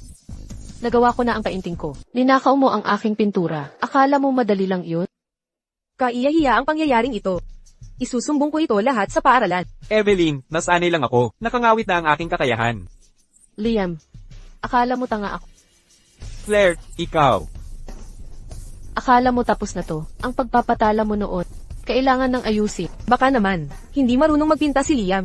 Nagawa ko na ang painting ko. Ninakaw mo ang aking pintura. Akala mo madali lang yun? Kaiyahiya ang pangyayaring ito. Isusumbong ko ito lahat sa paaralan. Evelyn, nasanay lang ako. Nakangawit na ang aking kakayahan. Liam. Akala mo tanga ako. Claire, ikaw. Akala mo tapos na to. Ang pagpapatala mo noon. Kailangan ng ayusin. Baka naman, hindi marunong magpinta si Liam.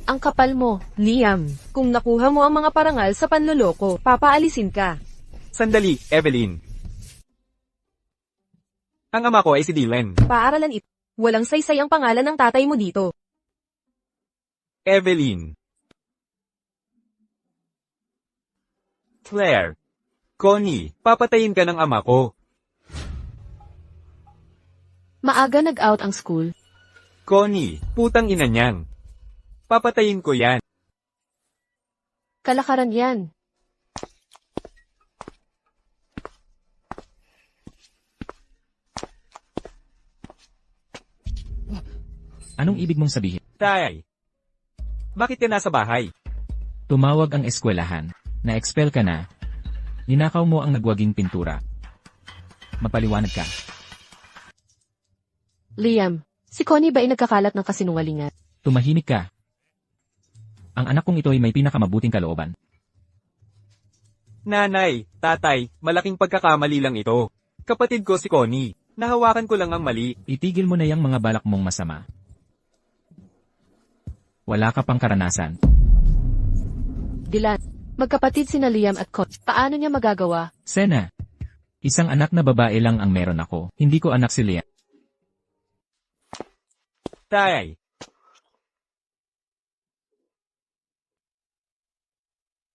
Ang kapal mo. Liam, kung nakuha mo ang mga parangal sa panloloko, papaalisin ka. Sandali, Evelyn. Ang ama ko ay si Dylan. Paaralan ito. Walang saysay ang pangalan ng tatay mo dito. Evelyn. Claire. Connie, papatayin ka ng ama ko. Maaga nag-out ang school. Connie, putang ina niyan. Papatayin ko yan. Kalakaran yan. Anong ibig mong sabihin? Tay. Bakit ka nasa bahay? Tumawag ang eskwelahan. Na-expel ka na. Ninakaw mo ang nagwaging pintura. Mapaliwanag ka. Liam, si Connie ba ay nagkakalat ng kasinungalingan? Tumahimik ka. Ang anak kong ito ay may pinakamabuting kalooban. Nanay, tatay, malaking pagkakamali lang ito. Kapatid ko si Connie. Nahawakan ko lang ang mali. Itigil mo na yang mga balak mong masama. Wala ka pang karanasan. Dylan, magkapatid sina Liam at Connie. Paano niya magagawa? Xena, Isang anak na babae lang ang meron ako. Hindi ko anak si Liam. Tay.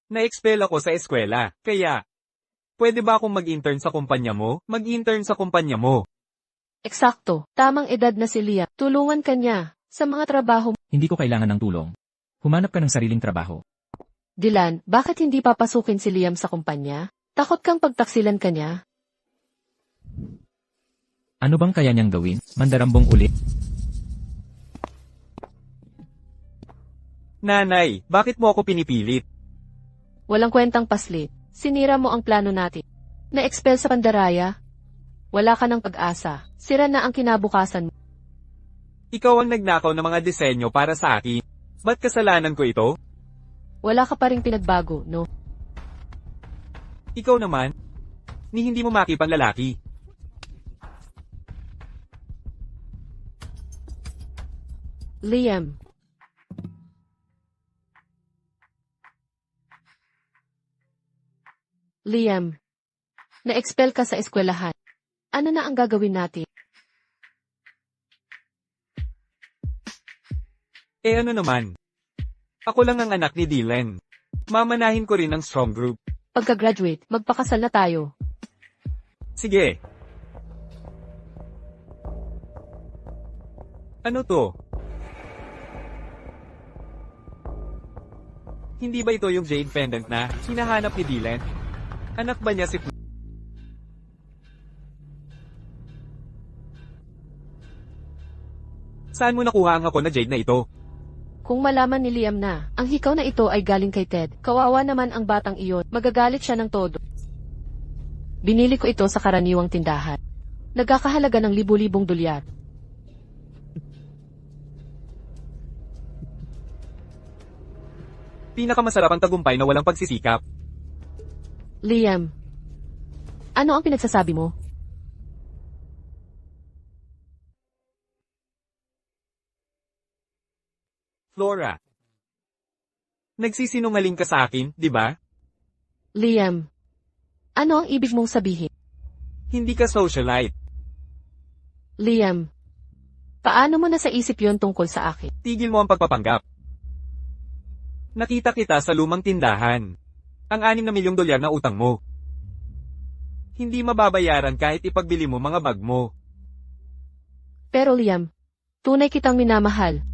Na-expel ako sa eskwela, kaya, pwede ba akong mag-intern sa kumpanya mo? Mag-intern sa kumpanya mo. Eksakto, tamang edad na si Liam. Tulungan ka niya sa mga trabaho. Hindi ko kailangan ng tulong. Humanap ka ng sariling trabaho. Dylan, bakit hindi papasukin si Liam sa kumpanya? Takot kang pagtaksilan ka niya? Ano bang kaya niyang gawin? Mandarambong ulit? Nanay, bakit mo ako pinipilit? Walang kwentang paslit. Sinira mo ang plano natin. Na-expel sa pandaraya. Wala ka ng pag-asa. Sira na ang kinabukasan mo. Ikaw ang nagnakaw ng mga disenyo para sa akin. Ba't kasalanan ko ito? Wala ka pa ring pinagbago, no? Ikaw naman, ni hindi mo makipang lalaki. Liam. Liam. Na-expel ka sa eskwelahan. Ano na ang gagawin natin? Ano naman? Ako lang ang anak ni Dylan. Mamanahin ko rin ang strong group. Pagka-graduate, magpakasal na tayo. Sige. Ano to? Hindi ba ito yung jade pendant na hinahanap ni Dylan? Anak ba niya si Saan mo nakuha ang ako na jade na ito? Kung malaman ni Liam na, ang hikaw na ito ay galing kay Ted, kawawa naman ang batang iyon, magagalit siya ng todo. Binili ko ito sa karaniwang tindahan. Nagkakahalaga ng libu-libong dolyar. Pinakamasarap ang tagumpay na walang pagsisikap. Liam. Ano ang pinagsasabi mo? Flora. Nagsisinungaling ka sa akin, di ba? Liam. Ano ang ibig mong sabihin? Hindi ka socialite. Liam. Paano mo nasa isip yon tungkol sa akin? Tigil mo ang pagpapanggap. Nakita kita sa lumang tindahan. Ang 6 na milyong dolyar na utang mo. Hindi mababayaran kahit ipagbili mo mga bag mo. Pero Liam, tunay kitang minamahal.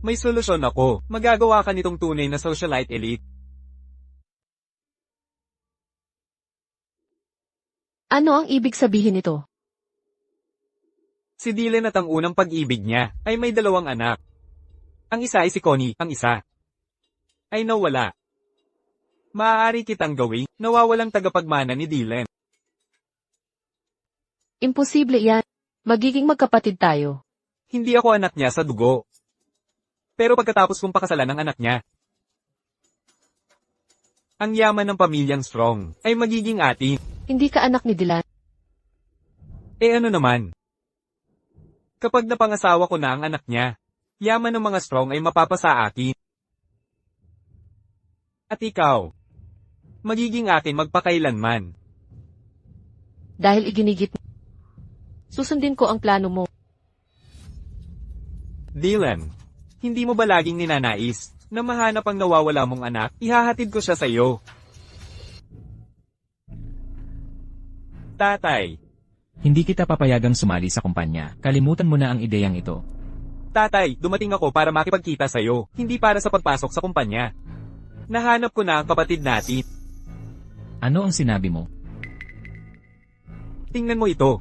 May solusyon ako. Magagawa ka nitong tunay na socialite elite. Ano ang ibig sabihin nito? Si Dylan at ang unang pag-ibig niya ay may 2 anak. Ang isa ay si Connie, ang isa ay nawala. Maaari kitang gawing nawawalang tagapagmana ni Dylan. Imposible yan. Magiging magkapatid tayo. Hindi ako anak niya sa dugo. Pero pagkatapos kong pakasalan ng anak niya, ang yaman ng pamilyang strong ay magiging atin. Hindi ka anak ni Dylan. Ano naman? Kapag napangasawa ko na ang anak niya, yaman ng mga strong ay mapapasa akin. At ikaw, magiging akin magpakailanman. Dahil iginigit mo. Susundin ko ang plano mo. Dylan, hindi mo ba laging ninanais na mahanap ang nawawala mong anak? Ihahatid ko siya sa iyo. Tatay. Hindi kita papayagang sumali sa kumpanya. Kalimutan mo na ang ideyang ito. Tatay, dumating ako para makipagkita sa iyo, hindi para sa pagpasok sa kumpanya. Nahanap ko na ang kapatid natin. Ano ang sinabi mo? Tingnan mo ito.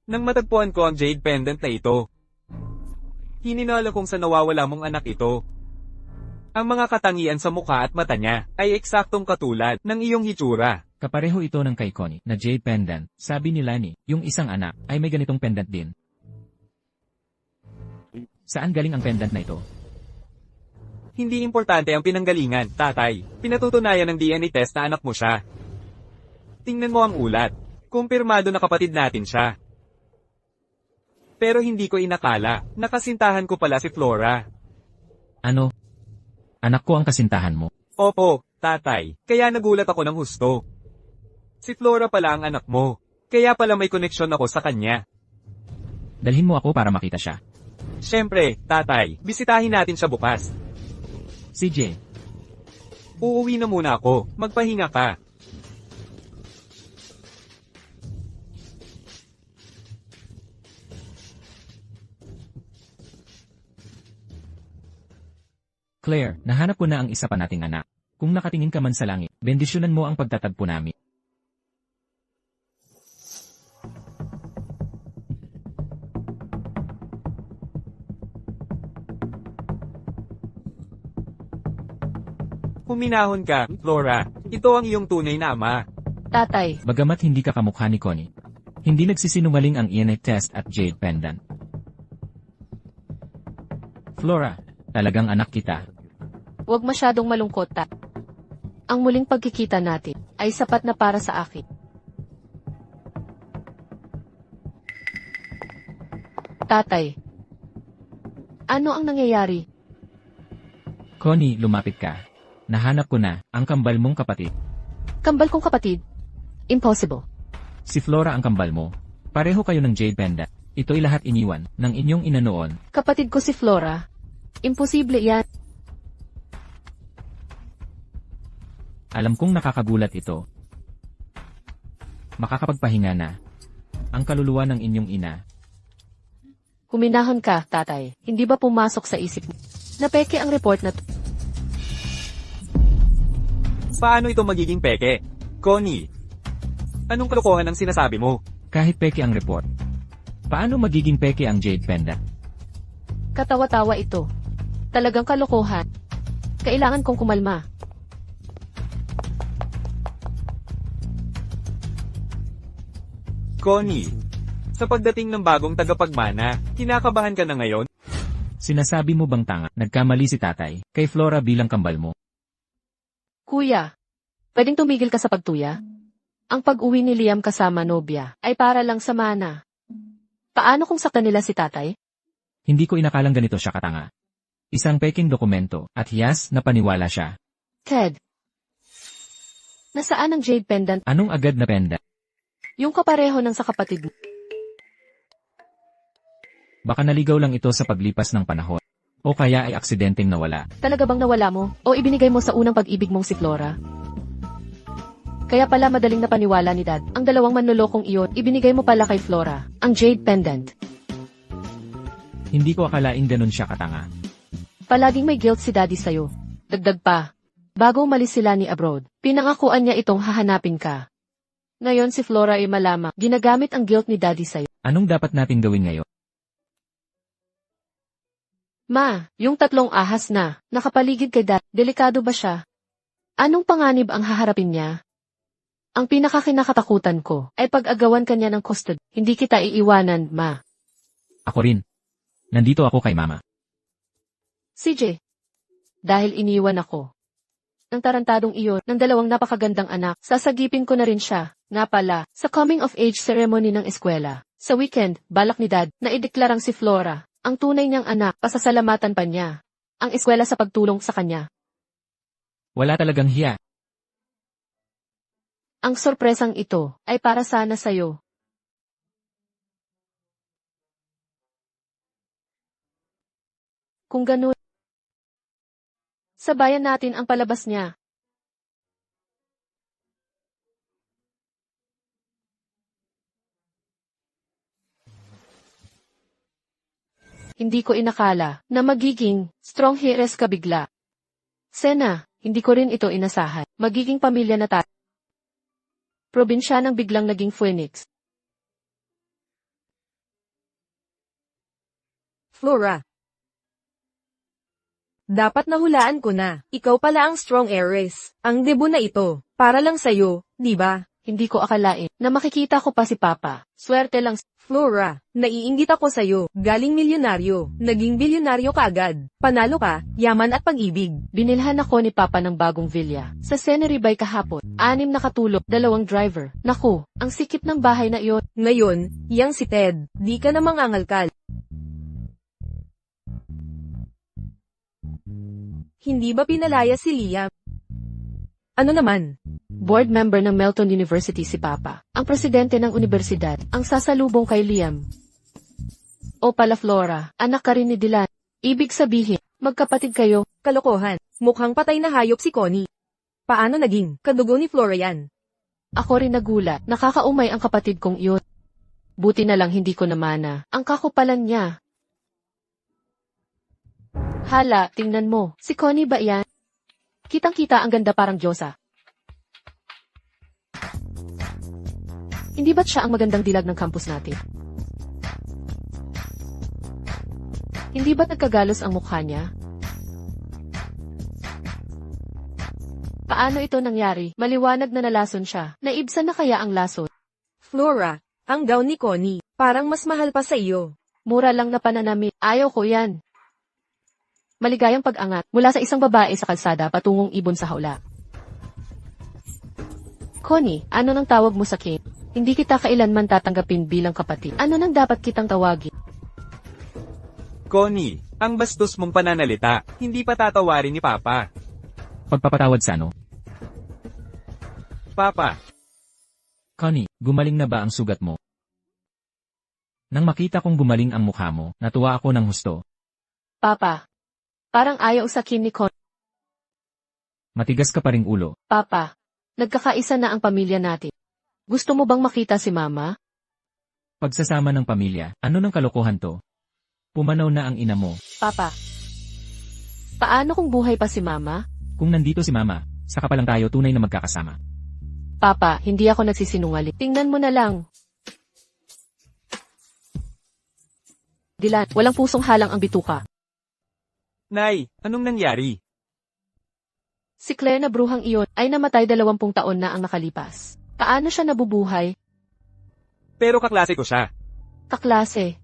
Nang matagpuan ko ang jade pendant na ito, hininala kong sa nawawala mong anak ito. Ang mga katangian sa mukha at mata niya ay eksaktong katulad ng iyong hitsura. Kapareho ito ng kay Connie na jade pendant. Sabi ni Lani, yung isang anak ay may ganitong pendant din. Saan galing ang pendant na ito? Hindi importante ang pinanggalingan, tatay. Pinatutunayan ng DNA test na anak mo siya. Tingnan mo ang ulat. Kumpirmado na kapatid natin siya. Pero hindi ko inakala, nakasintahan ko pala si Flora. Ano? Anak ko ang kasintahan mo. Opo, tatay. Kaya nagulat ako ng husto. Si Flora pala ang anak mo. Kaya pala may koneksyon ako sa kanya. Dalhin mo ako para makita siya. Siyempre, tatay, bisitahin natin siya bukas. CJ, Uuwi na muna ako. Magpahinga ka. Claire, nahanap ko na ang isa pa nating anak. Kung nakatingin ka man sa langit, bendisyonan mo ang pagtatagpo namin. Huminahon ka, Flora. Ito ang iyong tunay na ama. Tatay, Bagamat hindi ka kamukha ni Connie, hindi nagsisinungaling ang DNA test at Jade pendant. Flora, talagang anak kita. huwag masyadong malungkot Ang muling pagkikita natin ay sapat na para sa akin. Tatay, ano ang nangyayari? Connie, lumapit ka. Nahanap ko na ang kambal mong kapatid. Kambal kong kapatid? Impossible. Si Flora ang kambal mo. Pareho kayo ng Jade pendant. Ito'y lahat iniwan ng inyong ina noon. Kapatid ko si Flora. Imposible yan. Alam kong nakakagulat ito. Makakapagpahinga na. Ang kaluluwa ng inyong ina. Huminahon ka, tatay. Hindi ba pumasok sa isip mo? Napeke ang report na Paano ito magiging peke? Connie, anong kalokohan ang sinasabi mo? Kahit peke ang report. Paano magiging peke ang Jade pendant? Katawa-tawa ito. Talagang kalokohan. Kailangan kong kumalma. Connie, sa pagdating ng bagong tagapagmana, kinakabahan ka na ngayon? Sinasabi mo bang tanga, nagkamali si tatay, kay Flora bilang kambal mo? Kuya, pwedeng tumigil ka sa pagtuya? Ang pag-uwi ni Liam kasama nobya ay para lang sa mana. Paano kung saktan nila si tatay? Hindi ko inakalang ganito siya katanga. Isang peking dokumento, at hiyas na paniwala siya. Ted, nasaan ang jade pendant? Anong agad na pendant? Yung kapareho ng sa kapatid mo. Baka naligaw lang ito sa paglipas ng panahon. O kaya ay aksidenteng nawala. Talaga bang nawala mo? O ibinigay mo sa unang pag-ibig mong si Flora? Kaya pala madaling napaniwala ni Dad. Ang dalawang manlolokong iyon, ibinigay mo pala kay Flora. Ang jade pendant. Hindi ko akalaing ganun siya katanga. Palaging may guilt si Daddy sa'yo. Dagdag pa. Bago umalis sila ni abroad, pinangakuan niya itong hahanapin ka. Ngayon si Flora ay malamang ginagamit ang guilt ni Daddy sa'yo. Anong dapat natin gawin ngayon? Ma, yung tatlong ahas na, nakapaligid kay Dad, delikado ba siya? Anong panganib ang haharapin niya? Ang pinakakinakatakutan ko ay pag-agawan kanya ng custody. Hindi kita iiwanan, Ma. Ako rin. Nandito ako kay mama. CJ, dahil iniwan ako ng tarantadong iyon ng dalawang napakagandang anak, sasagipin ko na rin siya. Nga pala, sa coming-of-age ceremony ng eskwela. Sa weekend, balak ni Dad na ideklarang si Flora ang tunay niyang anak, pasasalamatan pa niya ang eskwela sa pagtulong sa kanya. Wala talagang hiya. Ang sorpresang ito ay para sana sa'yo. Kung ganun, sabayan natin ang palabas niya. Hindi ko inakala na magiging strong heroes ka bigla. Sena, hindi ko rin ito inasahan. Magiging pamilya na tayo. Probinsya nang biglang naging phoenix. Flora. Dapat nahulaan ko na. Ikaw pala ang strong heiress. Ang debo na ito. Para lang sa'yo, di ba? Hindi ko akalain na makikita ko pa si Papa. Swerte lang. Flora, naiinggit ako sa'yo. Galing milyonaryo. Naging bilyonaryo ka agad. Panalo ka, yaman at pag-ibig. Binilhan ako ni Papa ng bagong villa. Sa Scenery by kahapon. 6 na katulog, 2 driver. Naku, ang sikip ng bahay na iyon. Ngayon, yang si Ted. Di ka na mangangalkal. Hindi ba pinalaya si Liam? Ano naman? Board member ng Melton University si Papa. Ang presidente ng universidad, ang sasalubong kay Liam. O pala Flora, anak ka rin ni Dylan. Ibig sabihin, magkapatid kayo. Kalokohan. Mukhang patay na hayop si Connie. Paano naging kadugo ni Flora yan? Ako rin nagulat, nakakaumay ang kapatid kong iyon. Buti na lang hindi ko namana. Ang kakupalan niya. Hala, tingnan mo. Si Connie ba yan? Kitang-kita ang ganda parang Diyosa. Hindi ba't siya ang magandang dilag ng campus natin? Hindi ba't nagkagalos ang mukha niya? Paano ito nangyari? Maliwanag na nalason siya. Naibsan na kaya ang lason? Flora, ang gown ni Connie, parang mas mahal pa sa iyo. Mura lang na pananamit. Ayaw ko yan. Maligayang pag-angat mula sa isang babae sa kalsada patungong ibon sa hawla. Connie, ano nang tawag mo sa akin? Hindi kita kailanman tatanggapin bilang kapatid. Ano nang dapat kitang tawagin? Connie, ang bastos mong pananalita, hindi pa tatawarin ni Papa. Pagpapatawad sa ano? Papa, Connie, gumaling na ba ang sugat mo? Nang makita kong gumaling ang mukha mo, natuwa ako ng husto. Papa, parang ayaw sa akin ni Connie. Matigas ka pa ring ulo. Papa, nagkakaisa na ang pamilya natin. Gusto mo bang makita si Mama? Pagsasama ng pamilya, ano ng kalokohan to? Pumanaw na ang ina mo. Papa, paano kung buhay pa si Mama? Kung nandito si Mama, saka pa lang tayo tunay na magkakasama. Papa, hindi ako nagsisinungaling. Tingnan mo na lang. Dylan, walang pusong halang ang bituka. Nay, anong nangyari? Si Claire na bruhang iyon ay namatay 20 taon na ang nakalipas. Paano siya nabubuhay? Pero kaklase ko siya. Kaklase.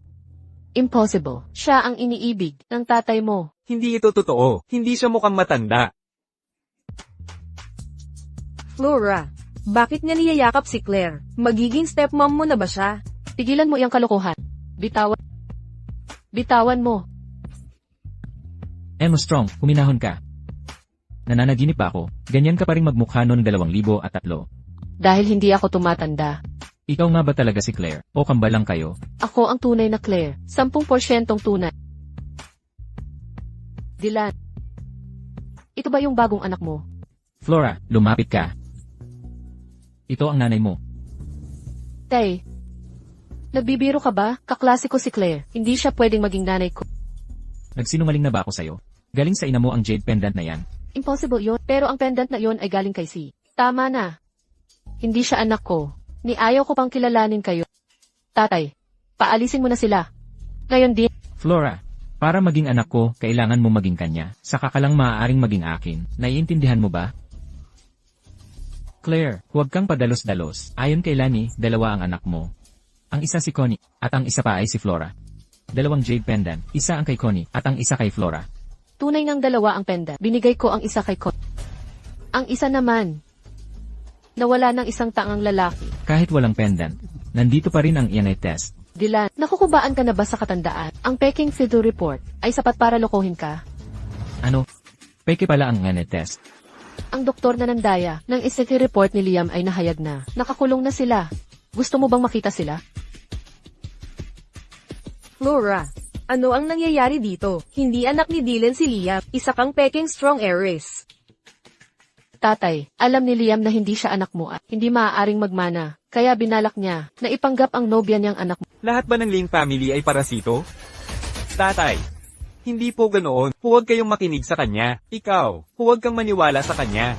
Impossible. Siya ang iniibig ng tatay mo. Hindi ito totoo. Hindi siya mukhang matanda. Flora, bakit niya niyayakap si Claire? Magiging stepmom mo na ba siya? Tigilan mo iyang kalokohan. Bitawan mo. Emma Strong, huminahon ka. Nananaginip ako, ganyan ka pa rin magmukha noong 2003. Dahil hindi ako tumatanda. Ikaw nga ba talaga si Claire, o kambalang kayo? Ako ang tunay na Claire. 10% tunay. Dylan. Ito ba yung bagong anak mo? Flora, lumapit ka. Ito ang nanay mo. Tay. Nagbibiro ka ba? Kaklase ko si Claire. Hindi siya pwedeng maging nanay ko. Nagsinungaling na ba ako sa'yo? Galing sa ina mo ang jade pendant na yan. Impossible yon. Pero ang pendant na yon ay galing kay si. Tama na. Hindi siya anak ko. Ni ayaw ko pang kilalanin kayo. Tatay, paalisin mo na sila. Ngayon din. Flora, para maging anak ko, kailangan mo maging kanya. Saka ka lang maaaring maging akin. Naiintindihan mo ba? Claire, huwag kang padalos-dalos. Ayon kay Lani, 2 ang anak mo. Ang isa si Connie, at ang isa pa ay si Flora. 2 jade pendant, isa ang kay Connie, at ang isa kay Flora. Tunay ngang 2 ang pendant. Binigay ko ang isa kay Con. Ang isa naman. Nawala ng isang tangang lalaki. Kahit walang pendant, nandito pa rin ang DNA test. Dylan, nakukubaan ka na ba sa katandaan? Ang Peking Fido Report ay sapat para lokohin ka? Ano? Peke pala ang DNA test. Ang doktor na nandaya ng ICT report ni Liam ay nahayag na. Nakakulong na sila. Gusto mo bang makita sila? Flora, ano ang nangyayari dito? Hindi anak ni Dylan si Liam, isa kang peking strong heiress. Tatay, alam ni Liam na hindi siya anak mo at hindi maaaring magmana. Kaya binalak niya na ipanggap ang nobya niyang anak mo. Lahat ba ng Ling family ay parasito? Tatay, hindi po ganoon. Huwag kayong makinig sa kanya. Ikaw, huwag kang maniwala sa kanya.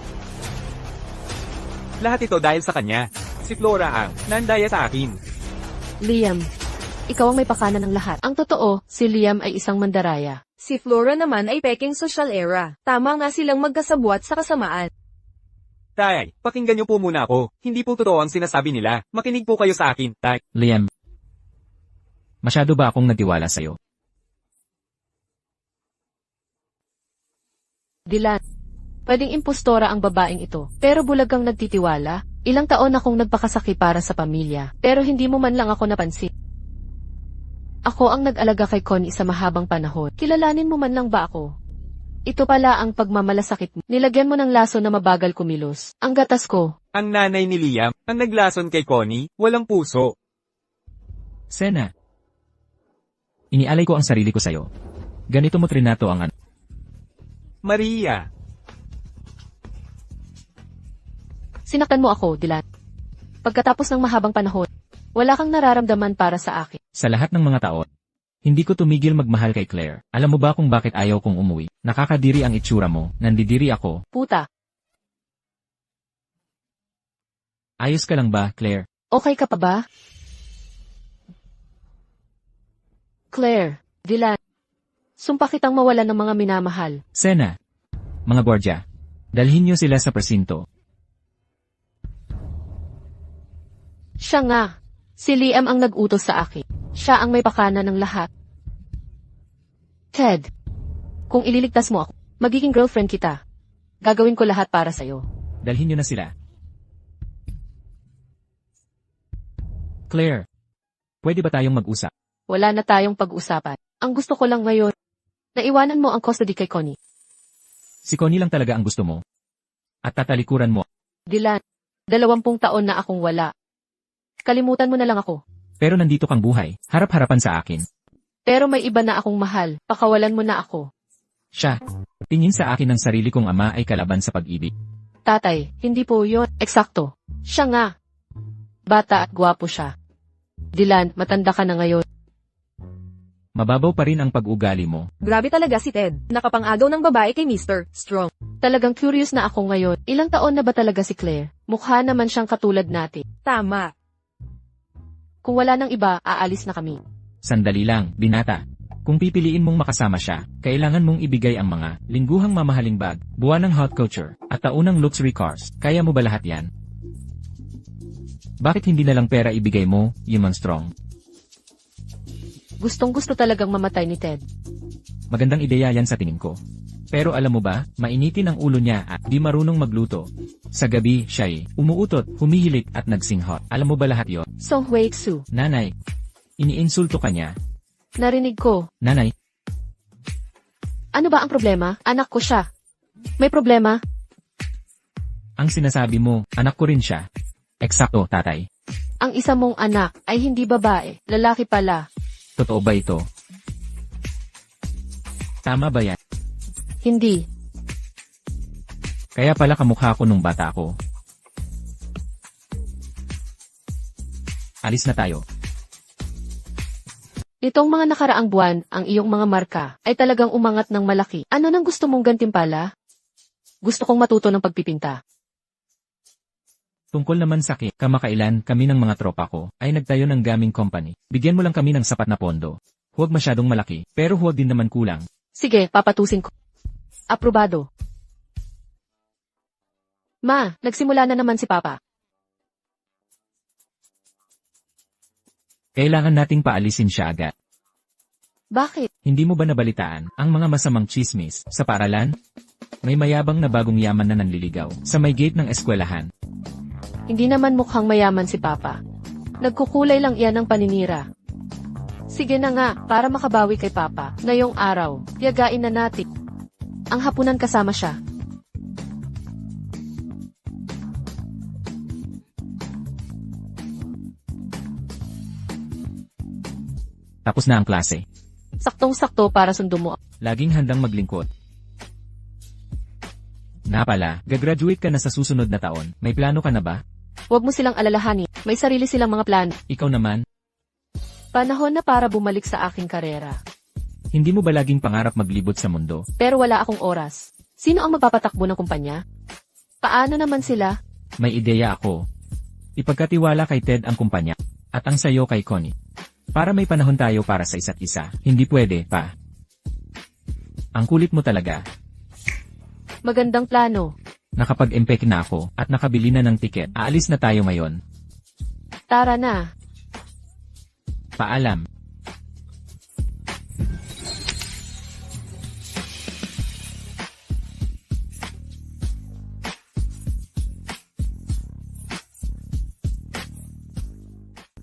Lahat ito dahil sa kanya. Si Flora ang nandaya sa akin. Liam, ikaw ang may pakana ng lahat. Ang totoo, si Liam ay isang mandaraya. Si Flora naman ay peking social era. Tama nga silang magkasabwat sa kasamaan. Tay, pakinggan niyo po muna ako. Hindi po totoo ang sinasabi nila. Makinig po kayo sa akin, Tay. Liam, masyado ba akong nagtiwala sa'yo? Dylan, pwedeng impostora ang babaeng ito, pero bulag kang nagtitiwala. Ilang taon akong nagpakasaki para sa pamilya, pero hindi mo man lang ako napansin. Ako ang nag-alaga kay Connie sa mahabang panahon. Kilalanin mo man lang ba ako? Ito pala ang pagmamalasakit mo. Nilagyan mo ng laso na mabagal kumilos. Ang gatas ko. Ang nanay ni Liam, ang naglason kay Connie, walang puso. Sena. Inialay ko ang sarili ko sa'yo. Ganito mo trinato ang Maria, Sinaktan mo ako, Dylan. Pagkatapos ng mahabang panahon, wala kang nararamdaman para sa akin. Sa lahat ng mga taon, hindi ko tumigil magmahal kay Claire. Alam mo ba kung bakit ayaw kong umuwi? Nakakadiri ang itsura mo, nandidiri ako. Puta, Ayos ka lang ba, Claire? okay ka pa ba? Claire, Dylan. Sumpa kitang mawalan ng mga minamahal. Sena. Mga gwardya. Dalhin niyo sila sa presinto. Siya nga. Si Liam ang nag-utos sa akin. Siya ang may pakana ng lahat. Ted, kung ililigtas mo ako, magiging girlfriend kita. Gagawin ko lahat para sa'yo. Dalhin niyo na sila. Claire. Pwede ba tayong mag-usap? Wala na tayong pag-usapan. Ang gusto ko lang ngayon, naiwanan mo ang custody kay Connie. Si Connie lang talaga ang gusto mo. At tatalikuran mo. Dylan, 20 taon na akong wala. Kalimutan mo na lang ako. Pero nandito kang buhay, harap-harapan sa akin. Pero may iba na akong mahal, pakawalan mo na ako. Siya. Tingin sa akin ng sarili kong ama ay kalaban sa pag-ibig. Tatay, hindi po yun. Eksakto. Siya nga. Bata at gwapo siya. Dylan, matanda ka na ngayon. Mababaw pa rin ang pag-ugali mo. Grabe talaga si Ted. Nakapang-agaw ng babae kay Mr. Strong. Talagang curious na ako ngayon. Ilang taon na ba talaga si Claire? Mukha naman siyang katulad natin. Tama. Kung wala nang iba, aalis na kami. Sandali lang, binata. Kung pipiliin mong makasama siya, kailangan mong ibigay ang mga lingguhang mamahaling bag, buwan ng hot culture, at taunang luxury cars. Kaya mo ba lahat yan? Bakit hindi na lang pera ibigay mo, Human Strong? Gustong-gusto talagang mamatay ni Ted. Magandang ideya yan sa tingin ko. Pero alam mo ba, mainitin ang ulo niya at di marunong magluto. Sa gabi, siya'y umuutot, humihilik at nagsinghot. Alam mo ba lahat yon? Song Hwei-Su, Nanay, iniinsulto ka niya. narinig ko. Nanay, Ano ba ang problema? Anak ko siya. May problema? ang sinasabi mo, anak ko rin siya. Eksakto, tatay. Ang isa mong anak ay hindi babae, lalaki pala. Totoo ba ito? Tama ba yan? Hindi. Kaya pala kamukha ko nung bata ako. Alis na tayo. Nitong mga nakaraang buwan, ang iyong mga marka ay talagang umangat ng malaki. Ano nang gusto mong gantimpala? Gusto kong matuto ng pagpipinta. Tungkol naman sa kamakailan kami ng mga tropa ko ay nagtayo ng gaming company. Bigyan mo lang kami ng sapat na pondo. Huwag masyadong malaki, pero huwag din naman kulang. Sige, papatusin ko. Aprobado. Ma, nagsimula na naman si Papa. Kailangan nating paalisin siya agad. Bakit? Hindi mo ba nabalitaan ang mga masamang chismis sa paaralan? May mayabang na bagong yaman na nanliligaw sa may gate ng eskwelahan. Hindi naman mukhang mayaman si Papa. Nagkukulay lang iyan ng paninira. Sige na nga, para makabawi kay Papa, ngayong araw, yagain na natin. Ang hapunan kasama siya. Tapos na ang klase. Saktong-sakto para sundo mo. Laging handang maglingkod. Na pala, gagraduate ka na sa susunod na taon. May plano ka na ba? Huwag mo silang alalahanin, may sarili silang mga plano. Ikaw naman, Panahon na para bumalik sa aking karera. hindi mo ba laging pangarap maglibot sa mundo? Pero wala akong oras. Sino ang magpapatakbo ng kumpanya? Paano naman sila? May ideya ako. Ipagkatiwala kay Ted ang kumpanya, at ang sayo kay Connie. Para may panahon tayo para sa isa't isa. Hindi pwede pa. Ang kulit mo talaga. Magandang plano. Nakapag-empek na ako, at nakabili na ng tiket. Aalis na tayo ngayon. Tara na. Paalam.